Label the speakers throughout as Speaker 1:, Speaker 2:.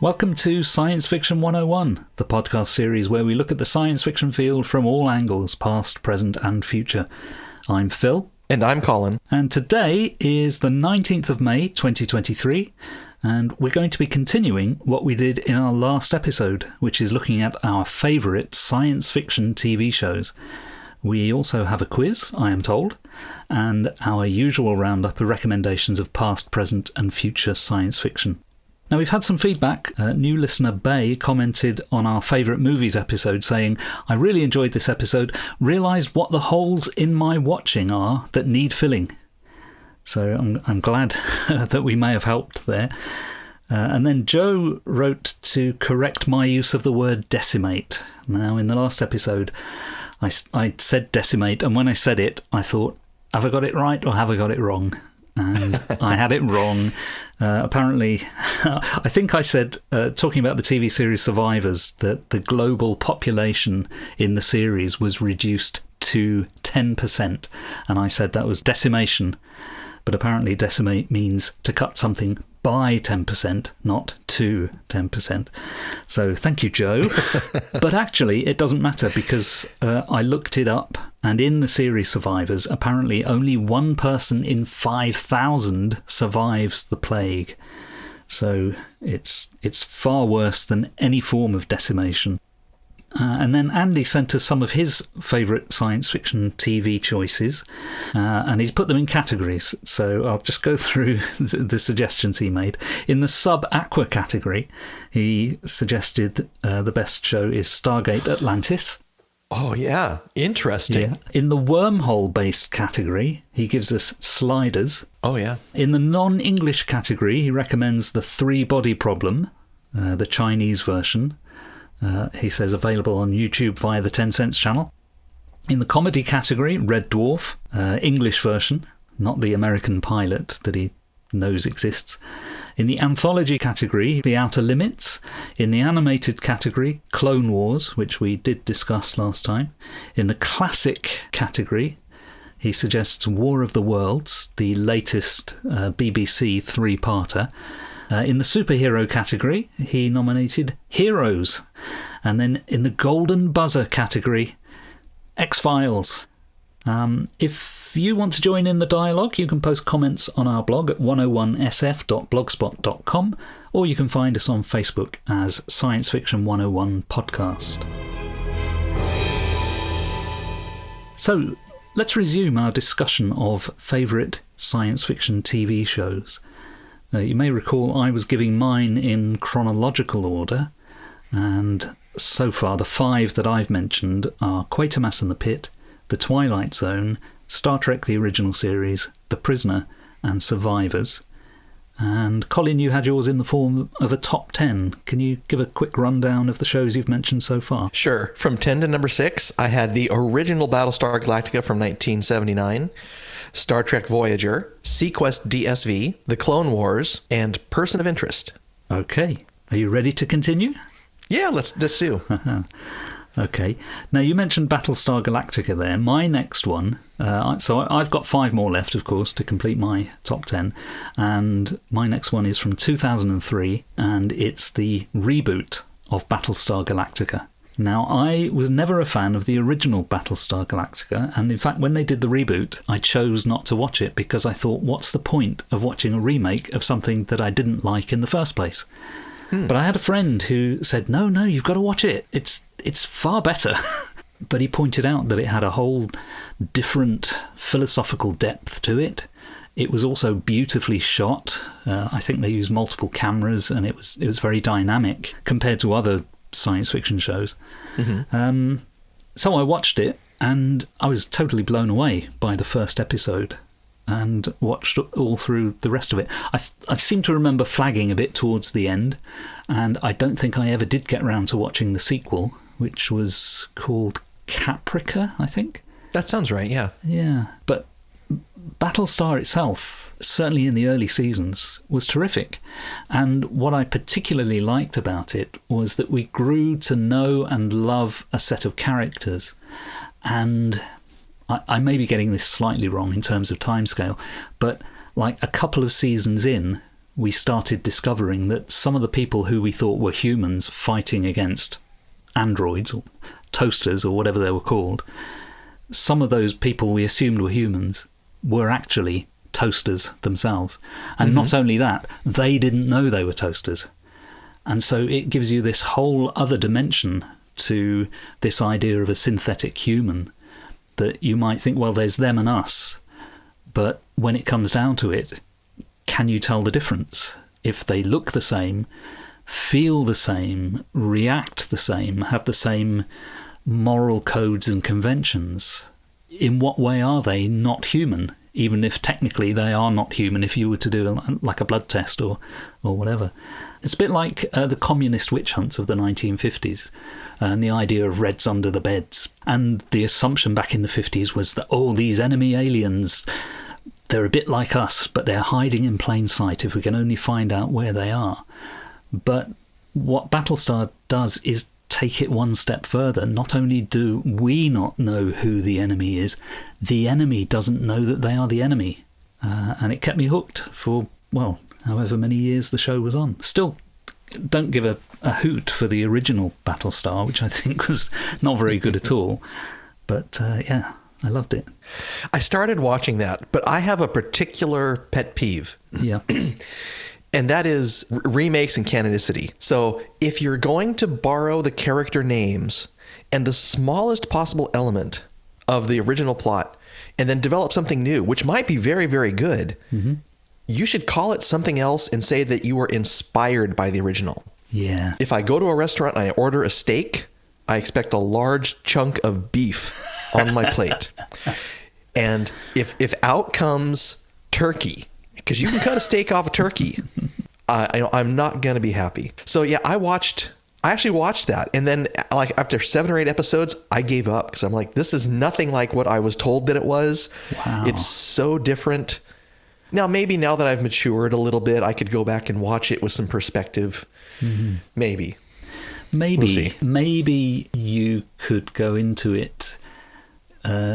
Speaker 1: Welcome to Science Fiction 101, the podcast series where we look at the science fiction field from all angles, past, present and future. I'm Phil.
Speaker 2: And I'm Colin.
Speaker 1: And today is the 19th of May 2023, and we're going to be continuing what we did in our last episode, which is looking at our favourite science fiction TV shows. We also have a quiz, I am told, and our usual roundup of recommendations of past, present and future science fiction. Now, we've had some feedback. New listener Bay commented on our favourite movies episode saying, I really enjoyed this episode, realised what the holes in my watching are that need filling. So I'm glad that we may have helped there. And then Joe wrote to correct my use of the word decimate. Now, in the last episode, I said decimate, and when I said it, I thought, have I got it right or have I got it wrong? And I had it wrong. Apparently, I think I said, talking about the TV series Survivors, that the global population in the series was reduced to 10%. And I said that was decimation. But apparently decimate means to cut something by 10%, not to 10%. So thank you, Joe. But actually, it doesn't matter because I looked it up, and in the series Survivors, apparently only one person in 5,000 survives the plague. So it's far worse than any form of decimation. And then Andy sent us some of his favourite science fiction TV choices, and he's put them in categories. So I'll just go through the suggestions he made. In the sub-aqua category, he suggested the best show is Stargate Atlantis.
Speaker 2: Oh, yeah. Interesting.
Speaker 1: Yeah. In the wormhole-based category, he gives us Sliders.
Speaker 2: Oh, yeah.
Speaker 1: In the non-English category, he recommends The Three-Body Problem, the Chinese version. He says available on YouTube via the 10 Cents channel. In the comedy category, Red Dwarf, English version, not the American pilot that he knows exists. In the anthology category, The Outer Limits. In the animated category, Clone Wars, which we did discuss last time. In the classic category, he suggests War of the Worlds, the latest BBC three-parter. In the superhero category, he nominated Heroes. And then in the golden buzzer category, X-Files. If you want to join in the dialogue, you can post comments on our blog at 101sf.blogspot.com, or you can find us on Facebook as Science Fiction 101 Podcast. So, let's resume our discussion of favourite science fiction TV shows. You may recall I was giving mine in chronological order, and so far the 5 that I've mentioned are Quatermass and the Pit, The Twilight Zone, Star Trek the Original Series, The Prisoner, and Survivors. And Colin, you had yours in the form of a top 10. Can you give a quick rundown of the shows you've mentioned so far?
Speaker 2: Sure. From 10 to number 6, I had the original Battlestar Galactica from 1979, Star Trek Voyager, Sequest DSV, The Clone Wars, and Person of Interest.
Speaker 1: Okay. Are you ready to continue?
Speaker 2: Yeah, let's do.
Speaker 1: Okay. Now, you mentioned Battlestar Galactica there. My next one, so I've got 5 more left, of course, to complete my top 10. And my next one is from 2003, and it's the reboot of Battlestar Galactica. Now, I was never a fan of the original Battlestar Galactica, and in fact, when they did the reboot, I chose not to watch it because I thought, what's the point of watching a remake of something that I didn't like in the first place? But I had a friend who said, no, you've got to watch it. It's far better. But he pointed out that it had a whole different philosophical depth to it. It was also beautifully shot. I think they used multiple cameras, and it was very dynamic compared to other science fiction shows. Mm-hmm. So I watched it, and I was totally blown away by the first episode and watched all through the rest of it. I seem to remember flagging a bit towards the end, and I don't think I ever did get round to watching the sequel, which was called Caprica, I think.
Speaker 2: That sounds right, yeah.
Speaker 1: Yeah, but Battlestar itself, certainly in the early seasons, was terrific. And what I particularly liked about it was that we grew to know and love a set of characters. And I may be getting this slightly wrong in terms of timescale, but like a couple of seasons in, we started discovering that some of the people who we thought were humans fighting against androids or toasters or whatever they were called, some of those people we assumed were humans were actually toasters themselves. And not only that, they didn't know they were toasters. And so it gives you this whole other dimension to this idea of a synthetic human, that you might think, well, there's them and us. But when it comes down to it, can you tell the difference? If they look the same, feel the same, react the same, have the same moral codes and conventions, in what way are they not human? Even if technically they are not human, if you were to do like a blood test or whatever. It's a bit like the communist witch hunts of the 1950s and the idea of Reds under the beds. And the assumption back in the 50s was that, oh, these enemy aliens, they're a bit like us, but they're hiding in plain sight if we can only find out where they are. But what Battlestar does is take it one step further. Not only do we not know who the enemy is, the enemy doesn't know that they are the enemy. And it kept me hooked for, well, however many years the show was on. Still don't give a hoot for the original Battlestar, which I think was not very good at all. But yeah, I loved it.
Speaker 2: I started watching that, but I have a particular pet peeve.
Speaker 1: Yeah.
Speaker 2: And that is remakes and canonicity. So if you're going to borrow the character names and the smallest possible element of the original plot and then develop something new, which might be very, very good, you should call it something else and say that you were inspired by the original.
Speaker 1: Yeah.
Speaker 2: If I go to a restaurant and I order a steak, I expect a large chunk of beef on my plate. And if out comes turkey, because you can cut a steak off a turkey, I'm not going to be happy. So yeah, I actually watched that. And then like after 7 or 8 episodes, I gave up because I'm like, this is nothing like what I was told that it was.
Speaker 1: Wow.
Speaker 2: It's so different. Now, maybe now that I've matured a little bit, I could go back and watch it with some perspective. Maybe. We'll see.
Speaker 1: Maybe you could go into it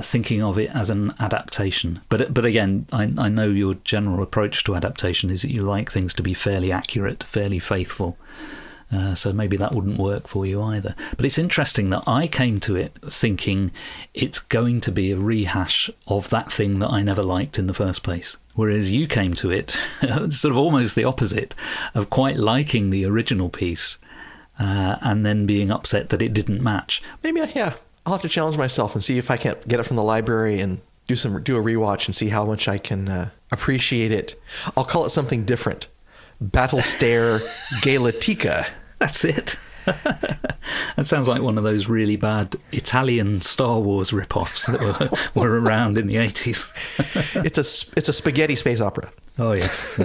Speaker 1: thinking of it as an adaptation. But again, I know your general approach to adaptation is that you like things to be fairly accurate, fairly faithful. So maybe that wouldn't work for you either. But it's interesting that I came to it thinking it's going to be a rehash of that thing that I never liked in the first place. Whereas you came to it sort of almost the opposite, of quite liking the original piece and then being upset that it didn't match.
Speaker 2: Maybe, yeah. I'll have to challenge myself and see if I can't get it from the library and do a rewatch and see how much I can appreciate it. I'll call it something different. Battlestar Galactica.
Speaker 1: That's it. That sounds like one of those really bad Italian Star Wars rip-offs that were around in the 80s.
Speaker 2: It's a spaghetti space opera.
Speaker 1: Oh, yes.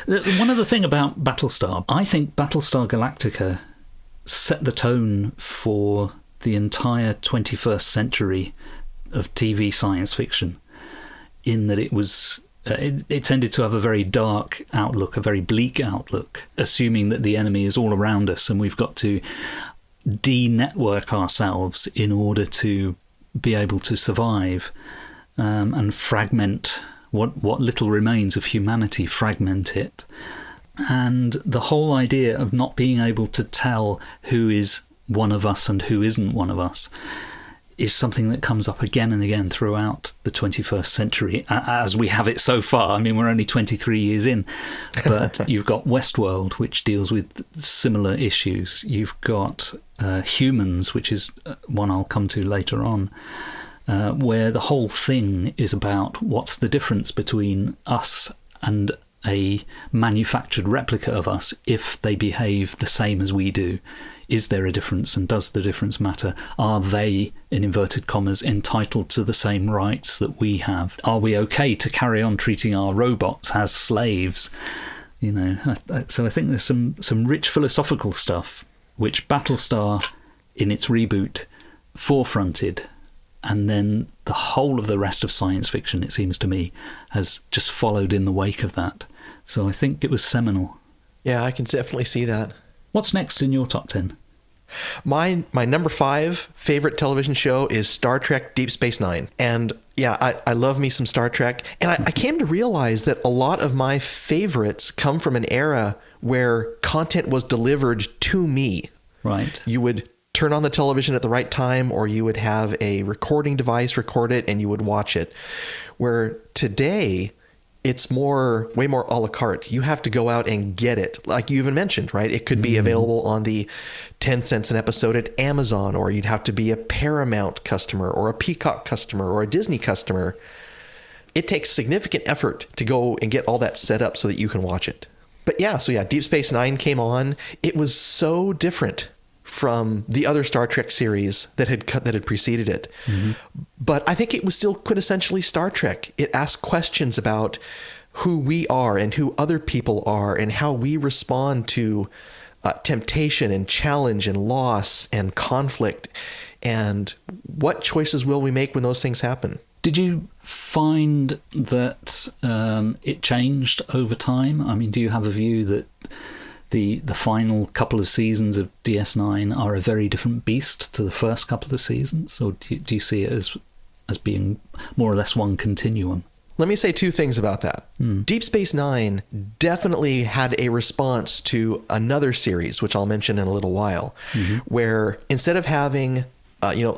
Speaker 1: One other thing about Battlestar, I think Battlestar Galactica set the tone for the entire 21st century of TV science fiction, in that it was it tended to have a very dark outlook, a very bleak outlook, assuming that the enemy is all around us and we've got to de-network ourselves in order to be able to survive, and fragment what little remains of humanity, fragment it. And the whole idea of not being able to tell who is one of us and who isn't one of us is something that comes up again and again throughout the 21st century as we have it so far. I mean, we're only 23 years in, but you've got Westworld, which deals with similar issues. You've got Humans, which is one I'll come to later on, where the whole thing is about what's the difference between us and a manufactured replica of us if they behave the same as we do. Is there a difference, and does the difference matter? Are they, in inverted commas, entitled to the same rights that we have? Are we okay to carry on treating our robots as slaves? You know, so I think there's some rich philosophical stuff which Battlestar, in its reboot, forefronted, and then the whole of the rest of science fiction, it seems to me, has just followed in the wake of that. So I think it was seminal.
Speaker 2: Yeah, I can definitely see that.
Speaker 1: What's next in your top 10?
Speaker 2: My number 5 favorite television show is Star Trek Deep Space Nine. And yeah, I love me some Star Trek. And I came to realize that a lot of my favorites come from an era where content was delivered to me.
Speaker 1: Right.
Speaker 2: You would turn on the television at the right time, or you would have a recording device record it and you would watch it. Where today, it's way more a la carte. You have to go out and get it. Like you even mentioned, right? It could be available on the 10 cents an episode at Amazon, or you'd have to be a Paramount customer or a Peacock customer or a Disney customer. It takes significant effort to go and get all that set up so that you can watch it. But yeah, Deep Space Nine came on. It was so different from the other Star Trek series that had preceded it. Mm-hmm. But I think it was still quintessentially Star Trek. It asked questions about who we are and who other people are and how we respond to temptation and challenge and loss and conflict, and what choices will we make when those things happen.
Speaker 1: Did you find that it changed over time? I mean, do you have a view that the final couple of seasons of DS9 are a very different beast to the first couple of seasons, or do you see it as being more or less one continuum?
Speaker 2: Let me say 2 things about that. Deep Space Nine definitely had a response to another series, which I'll mention in a little while, where instead of having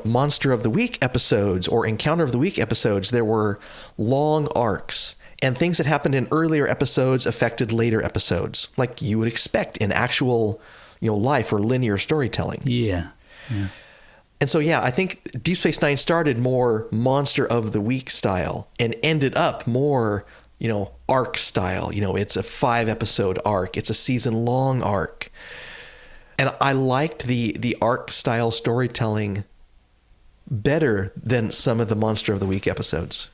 Speaker 2: Monster of the Week episodes or Encounter of the Week episodes, there were long arcs. And things that happened in earlier episodes affected later episodes, like you would expect in actual, life or linear storytelling.
Speaker 1: Yeah.
Speaker 2: And so, I think Deep Space Nine started more Monster of the Week style and ended up more, arc style. It's a 5-episode arc. It's a season-long arc. And I liked the arc style storytelling better than some of the Monster of the Week episodes.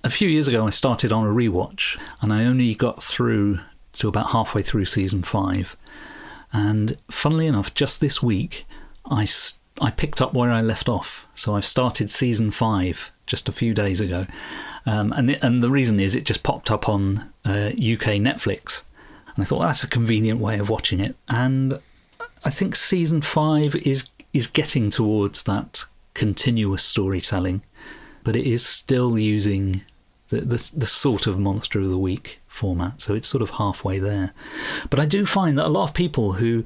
Speaker 1: A few years ago, I started on a rewatch, and I only got through to about halfway through season 5. And funnily enough, just this week, I picked up where I left off. So I've started season 5 just a few days ago. And the reason is it just popped up on UK Netflix. And I thought, well, that's a convenient way of watching it. And I think season 5 is getting towards that continuous storytelling, but it is still using the sort of Monster of the Week format, so it's sort of halfway there. But I do find that a lot of people who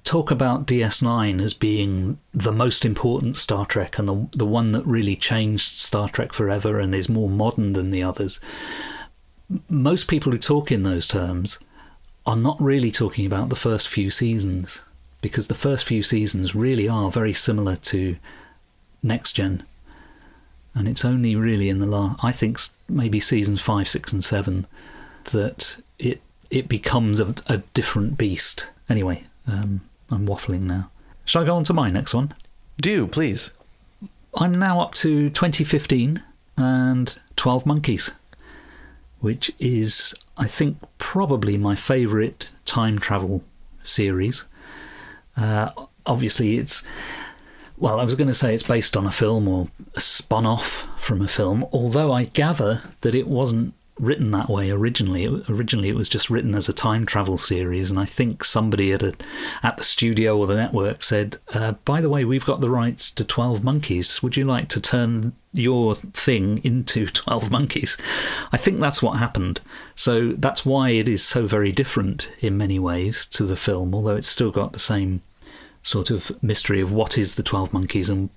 Speaker 1: talk about DS9 as being the most important Star Trek and the one that really changed Star Trek forever and is more modern than the others, most people who talk in those terms are not really talking about the first few seasons, because the first few seasons really are very similar to Next Gen. And it's only really in the last, I think, maybe seasons 5, 6 and 7 that it becomes a different beast. Anyway, I'm waffling now. Shall I go on to my next one?
Speaker 2: Do, please.
Speaker 1: I'm now up to 2015 and 12 Monkeys, which is, I think, probably my favourite time travel series. Obviously, well, I was going to say it's based on a film or spun off from a film, although I gather that it wasn't written that way originally. Originally, it was just written as a time travel series, and I think somebody at the studio or the network said, by the way, we've got the rights to 12 Monkeys. Would you like to turn your thing into 12 Monkeys? I think that's what happened. So that's why it is so very different in many ways to the film, although it's still got the same sort of mystery of what is the 12 Monkeys and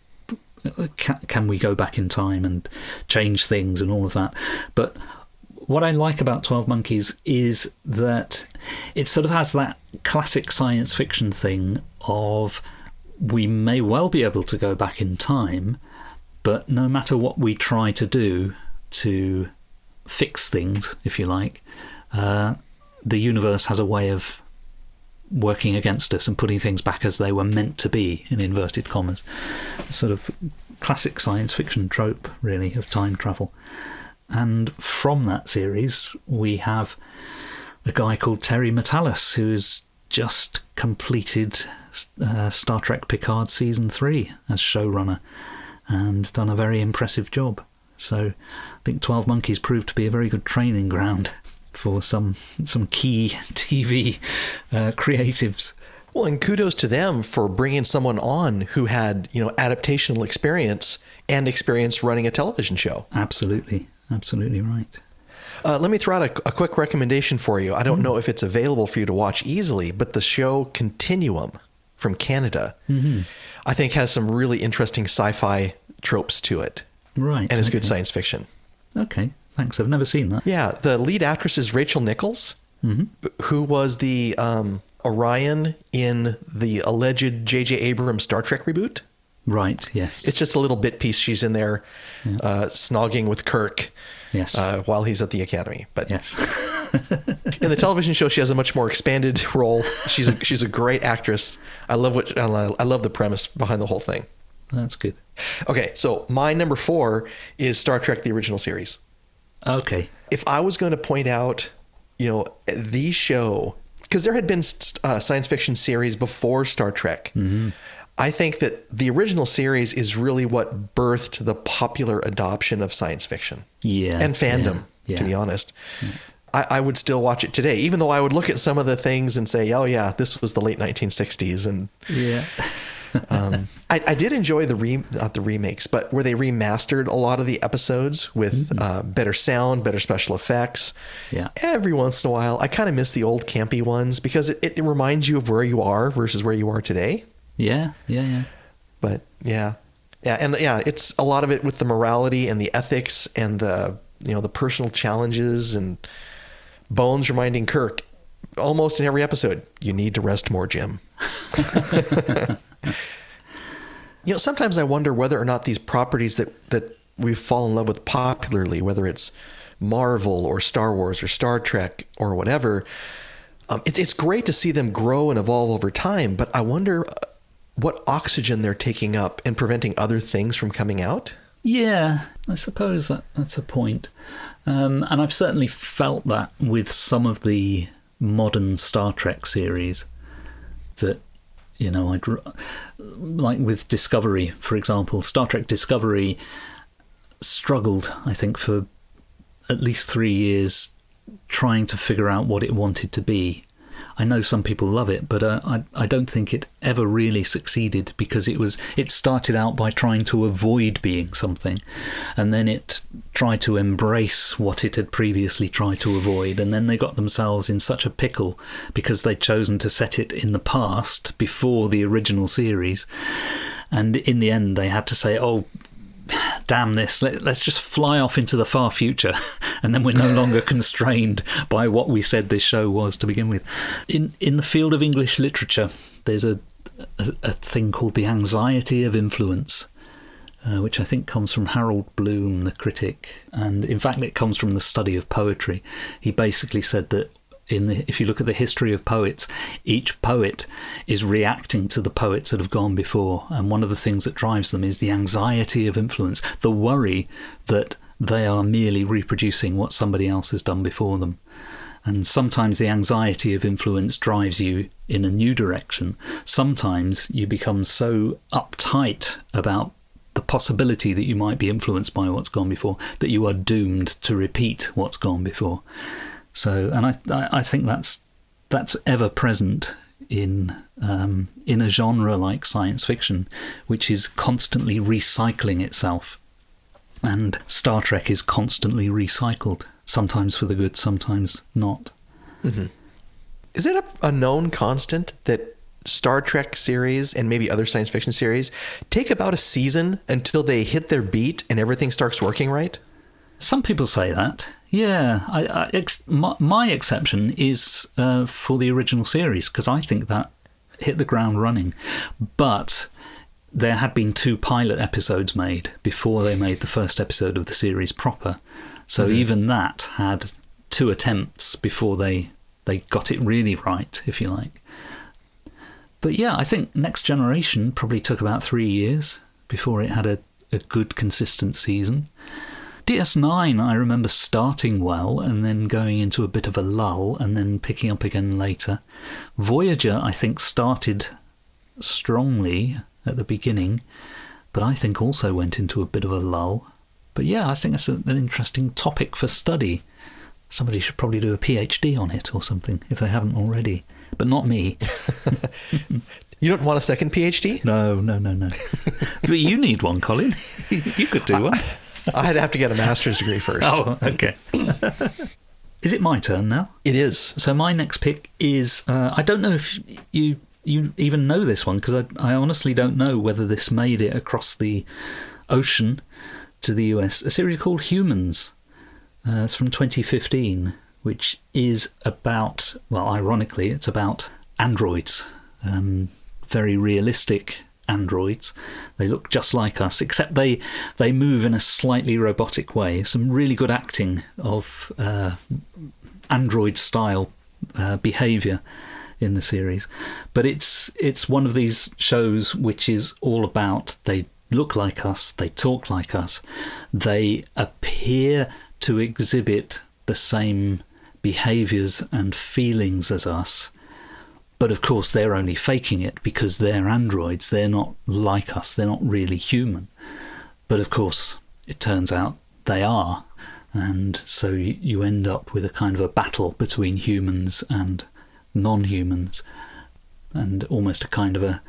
Speaker 1: can we go back in time and change things and all of that. But what I like about 12 Monkeys is that it sort of has that classic science fiction thing of we may well be able to go back in time, but no matter what we try to do to fix things, if you like, the universe has a way of working against us and putting things back as they were meant to be, in inverted commas. A sort of classic science fiction trope, really, of time travel. And from that series, we have a guy called Terry Matalas, who's just completed Star Trek Picard Season 3 as showrunner and done a very impressive job. So I think 12 Monkeys proved to be a very good training ground for some key TV creatives.
Speaker 2: Well, and kudos to them for bringing someone on who had, adaptational experience and experience running a television show.
Speaker 1: Absolutely. Absolutely right.
Speaker 2: Let me throw out a quick recommendation for you. I don't know if it's available for you to watch easily, but the show Continuum from Canada, I think has some really interesting sci-fi tropes to it.
Speaker 1: Right.
Speaker 2: And it's good science fiction.
Speaker 1: Okay. Thanks. I've never seen that.
Speaker 2: Yeah. The lead actress is Rachel Nichols, who was the Orion in the alleged J.J. Abrams Star Trek reboot.
Speaker 1: Right, yes.
Speaker 2: It's just a little bit piece. She's in there snogging with Kirk while he's at the academy. But
Speaker 1: yes.
Speaker 2: in the television show, she has a much more expanded role. She's a great actress. I love the premise behind the whole thing.
Speaker 1: That's good.
Speaker 2: Okay, so my number 4 is Star Trek, the original series.
Speaker 1: Okay.
Speaker 2: If I was going to point out, the show, because there had been science fiction series before Star Trek, I think that the original series is really what birthed the popular adoption of science fiction and fandom, to be honest. Yeah. I would still watch it today, even though I would look at some of the things and say, oh yeah, this was the late 1960s. And I did enjoy not the remakes, but where they remastered a lot of the episodes with better sound, better special effects. Yeah. Every once in a while, I kind of miss the old campy ones because it reminds you of where you are versus where you are today. Yeah. But it's a lot of it with the morality and the ethics and the personal challenges, and Bones reminding Kirk almost in every episode, you need to rest more, Jim. Sometimes I wonder whether or not these properties that we fall in love with popularly, whether it's Marvel or Star Wars or Star Trek or whatever, it's great to see them grow and evolve over time, but I wonder what oxygen they're taking up and preventing other things from coming out. Yeah,
Speaker 1: I suppose that's a point. And I've certainly felt that with some of the modern Star Trek series that, like with Discovery, for example. Star Trek Discovery struggled, I think, for at least 3 years trying to figure out what it wanted to be. I know some people love it, but I don't think it ever really succeeded, because it started out by trying to avoid being something, and then it tried to embrace what it had previously tried to avoid, and then they got themselves in such a pickle because they'd chosen to set it in the past before the original series, and in the end they had to say, oh, damn this, let's just fly off into the far future, and then we're no longer constrained by what we said this show was to begin with. In the field of English literature, there's a thing called the anxiety of influence, which I think comes from Harold Bloom, the critic, and in fact it comes from the study of poetry. He basically said that if you look at the history of poets, each poet is reacting to the poets that have gone before, and one of the things that drives them is the anxiety of influence, the worry that they are merely reproducing what somebody else has done before them. And sometimes the anxiety of influence drives you in a new direction. Sometimes you become so uptight about the possibility that you might be influenced by what's gone before that you are doomed to repeat what's gone before. So, and I think that's ever present in a genre like science fiction, which is constantly recycling itself. And Star Trek is constantly recycled, sometimes for the good, sometimes not.
Speaker 2: Mm-hmm. Is it a known constant that Star Trek series and maybe other science fiction series take about a season until they hit their beat and everything starts working right?
Speaker 1: Some people say that. Yeah, my exception is for the original series, because I think that hit the ground running. But there had been 2 pilot episodes made before they made the first episode of the series proper. So even that had 2 attempts before they got it really right, if you like. But yeah, I think Next Generation probably took about 3 years before it had a good, consistent season. DS9, I remember starting well and then going into a bit of a lull and then picking up again later. Voyager, I think, started strongly at the beginning, but I think also went into a bit of a lull. But yeah, I think that's an interesting topic for study. Somebody should probably do a PhD on it or something, if they haven't already. but not me.
Speaker 2: You don't want a second PhD?
Speaker 1: No. But you need one, Colin. You could do one.
Speaker 2: I'd have to get a master's degree first.
Speaker 1: Oh, okay. Is it my turn now?
Speaker 2: It is.
Speaker 1: So my next pick is, I don't know if you even know this one, because I honestly don't know whether this made it across the ocean to the US. A series called Humans. It's from 2015, which is about, well, ironically, it's about androids. Very realistic androids. They look just like us, except they move in a slightly robotic way. Some really good acting of android-style behaviour in the series. But it's one of these shows which is all about, they look like us, they talk like us, they appear to exhibit the same behaviours and feelings as us. But of course they're only faking it because they're androids, they're not like us, they're not really human. But of course it turns out they are, and so you end up with a kind of a battle between humans and non-humans, and almost a kind of a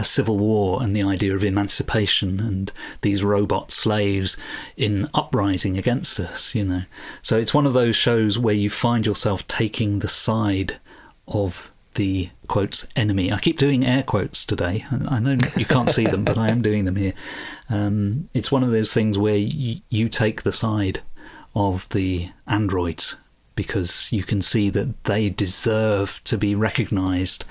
Speaker 1: civil war, and the idea of emancipation and these robot slaves in uprising against us, you know. So it's one of those shows where you find yourself taking the side of the, quotes, enemy. I keep doing air quotes today. I know you can't see them, but I am doing them here. It's one of those things where you take the side of the androids because you can see that they deserve to be recognised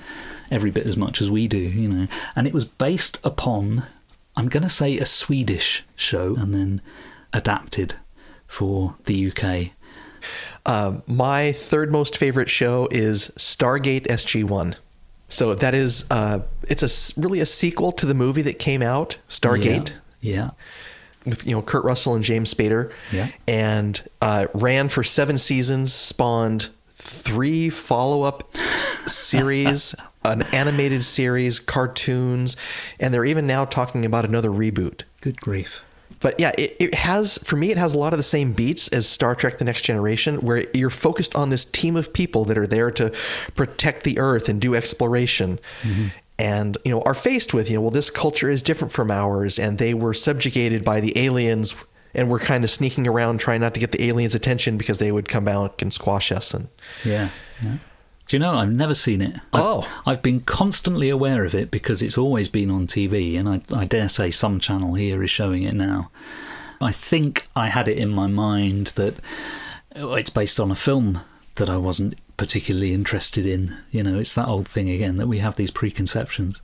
Speaker 1: every bit as much as we do, you know. And it was based upon, I'm going to say, a Swedish show and then adapted for the UK.
Speaker 2: My third most favorite show is Stargate SG-1. So that is, it's really a sequel to the movie that came out, Stargate.
Speaker 1: Yeah.
Speaker 2: With, Kurt Russell and James Spader.
Speaker 1: Yeah.
Speaker 2: And ran for 7 seasons, spawned 3 follow-up series, an animated series, cartoons, and they're even now talking about another reboot.
Speaker 1: Good grief.
Speaker 2: But yeah, it has, for me, it has a lot of the same beats as Star Trek: The Next Generation, where you're focused on this team of people that are there to protect the Earth and do exploration. Mm-hmm. And, are faced with, well, this culture is different from ours, and they were subjugated by the aliens, and we're kind of sneaking around trying not to get the aliens' attention because they would come back and squash us. And
Speaker 1: yeah. Do you know, I've never seen it. I've been constantly aware of it because it's always been on TV, and I dare say some channel here is showing it now. I think I had it in my mind that it's based on a film that I wasn't particularly interested in. It's that old thing again that we have these preconceptions.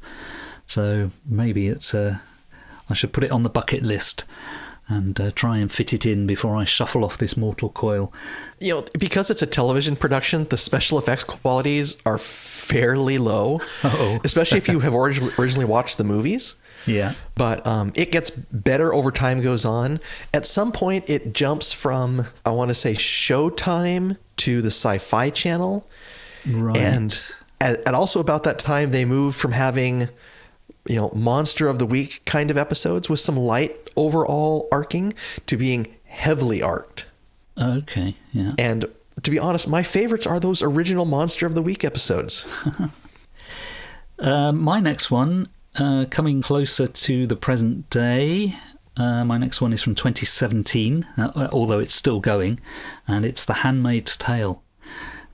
Speaker 1: So maybe I should put it on the bucket list and try and fit it in before I shuffle off this mortal coil.
Speaker 2: Because it's a television production, the special effects qualities are fairly low, especially if you have originally watched the movies.
Speaker 1: Yeah.
Speaker 2: But it gets better over time goes on. At some point, it jumps from, I want to say, Showtime to the Sci-Fi Channel.
Speaker 1: Right.
Speaker 2: And at also about that time, they moved from having, Monster of the Week kind of episodes with some light overall arcing to being heavily arced.
Speaker 1: Okay, yeah.
Speaker 2: And to be honest, my favorites are those original Monster of the Week episodes.
Speaker 1: My next one, coming closer to the present day, my next one is from 2017, although it's still going, and it's The Handmaid's Tale.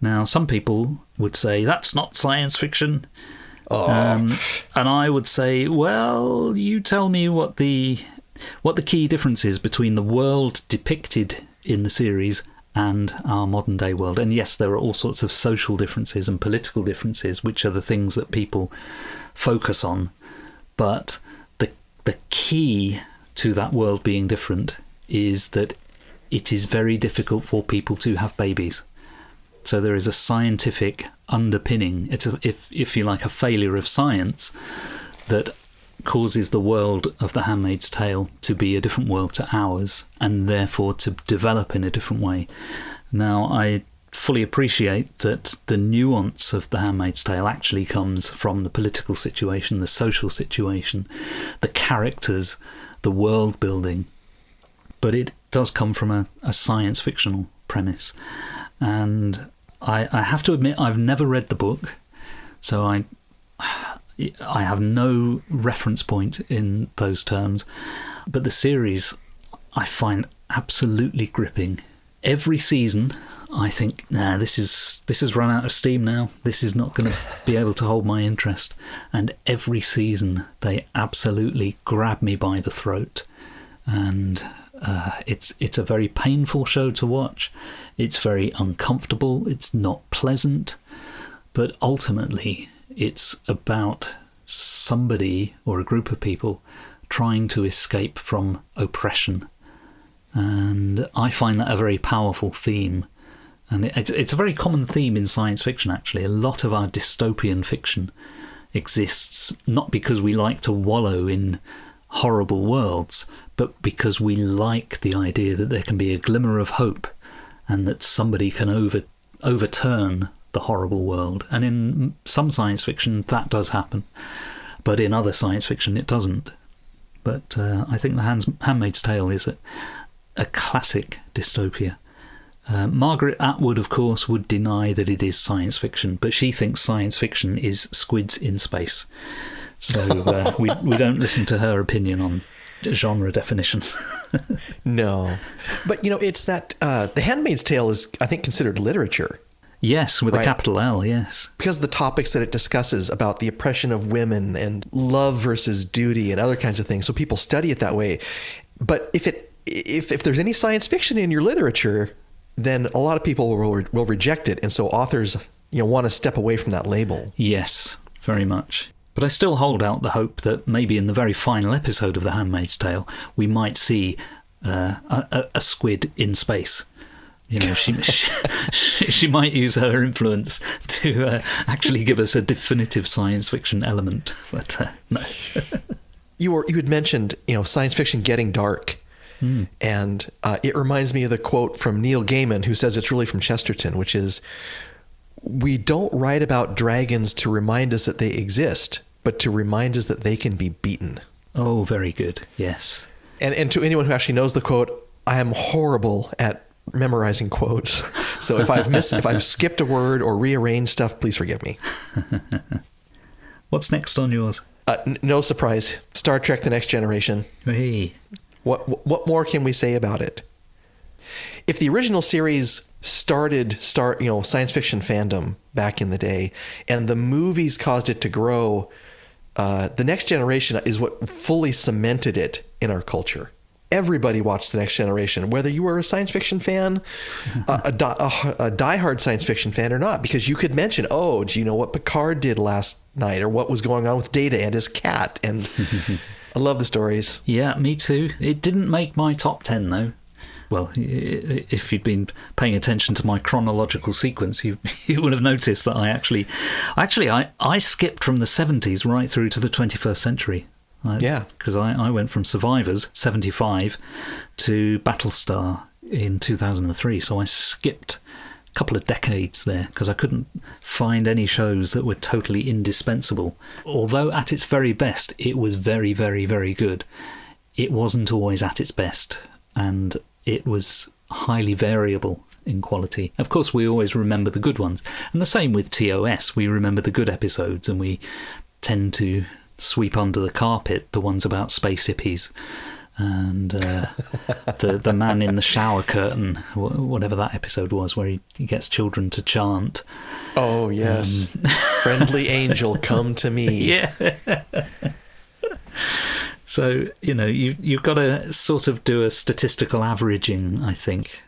Speaker 1: Now, some people would say, that's not science fiction. And I would say, well, you tell me what the key difference is between the world depicted in the series and our modern day world. And yes, there are all sorts of social differences and political differences, which are the things that people focus on. But the key to that world being different is that it is very difficult for people to have babies. So there is a scientific underpinning. It's if you like, a failure of science that causes the world of The Handmaid's Tale to be a different world to ours, and therefore to develop in a different way. Now, I fully appreciate that the nuance of The Handmaid's Tale actually comes from the political situation, the social situation, the characters, the world building, but it does come from a science fictional premise. And I have to admit, I've never read the book. So I have no reference point in those terms, but the series I find absolutely gripping. Every season I think, this has run out of steam now. This is not going to be able to hold my interest. And every season they absolutely grab me by the throat. And it's a very painful show to watch. It's very uncomfortable. It's not pleasant. But ultimately, it's about somebody or a group of people trying to escape from oppression. And I find that a very powerful theme. And it's a very common theme in science fiction, actually. A lot of our dystopian fiction exists not because we like to wallow in horrible worlds, but because we like the idea that there can be a glimmer of hope and that somebody can overturn the horrible world. And in some science fiction, that does happen. But in other science fiction, it doesn't. But I think The Handmaid's Tale is a classic dystopia. Margaret Atwood, of course, would deny that it is science fiction, but she thinks science fiction is squids in space. So we don't listen to her opinion on genre definitions.
Speaker 2: No. But, it's that The Handmaid's Tale is, I think, considered literature.
Speaker 1: Yes, with a capital L, yes. Because
Speaker 2: the topics that it discusses about the oppression of women and love versus duty and other kinds of things. So people study it that way. But if there's any science fiction in your literature, then a lot of people will reject it. And so authors, want to step away from that label.
Speaker 1: Yes, very much. But I still hold out the hope that maybe in the very final episode of The Handmaid's Tale, we might see a squid in space. She might use her influence to actually give us a definitive science fiction element. But no.
Speaker 2: You had mentioned, science fiction getting dark. And it reminds me of the quote from Neil Gaiman, who says it's really from Chesterton, which is, "We don't write about dragons to remind us that they exist, but to remind us that they can be beaten."
Speaker 1: Oh, very good. Yes.
Speaker 2: And to anyone who actually knows the quote, I am horrible at memorizing quotes. So if I've skipped a word or rearranged stuff, please forgive me.
Speaker 1: What's next on yours?
Speaker 2: No surprise. Star Trek: The Next Generation.
Speaker 1: Hey.
Speaker 2: What more can we say about it? If the original series started science fiction fandom back in the day, and the movies caused it to grow, The Next Generation is what fully cemented it in our culture. Everybody watched The Next Generation, whether you were a science fiction fan, a diehard science fiction fan or not, because you could mention, do you know what Picard did last night, or what was going on with Data and his cat? And I love the stories. Yeah, me too. It didn't make my top 10, though. Well, if you'd been paying attention to my chronological sequence, you would have noticed that I skipped from the 70s right through to the 21st century. Because I went from Survivors, 75, to Battlestar in 2003. So I skipped a couple of decades there because I couldn't find any shows that were totally indispensable. Although at its very best, it was very, very, very good. It wasn't always at its best, and it was highly variable in quality. Of course, we always remember the good ones. And the same with TOS. We remember the good episodes, and we tend to sweep under the carpet the ones about space hippies and the man in the shower curtain, whatever that episode was, where he gets children to chant. Oh, yes. Friendly angel, come to me. Yeah. So, you've got to sort of do a statistical averaging, I think.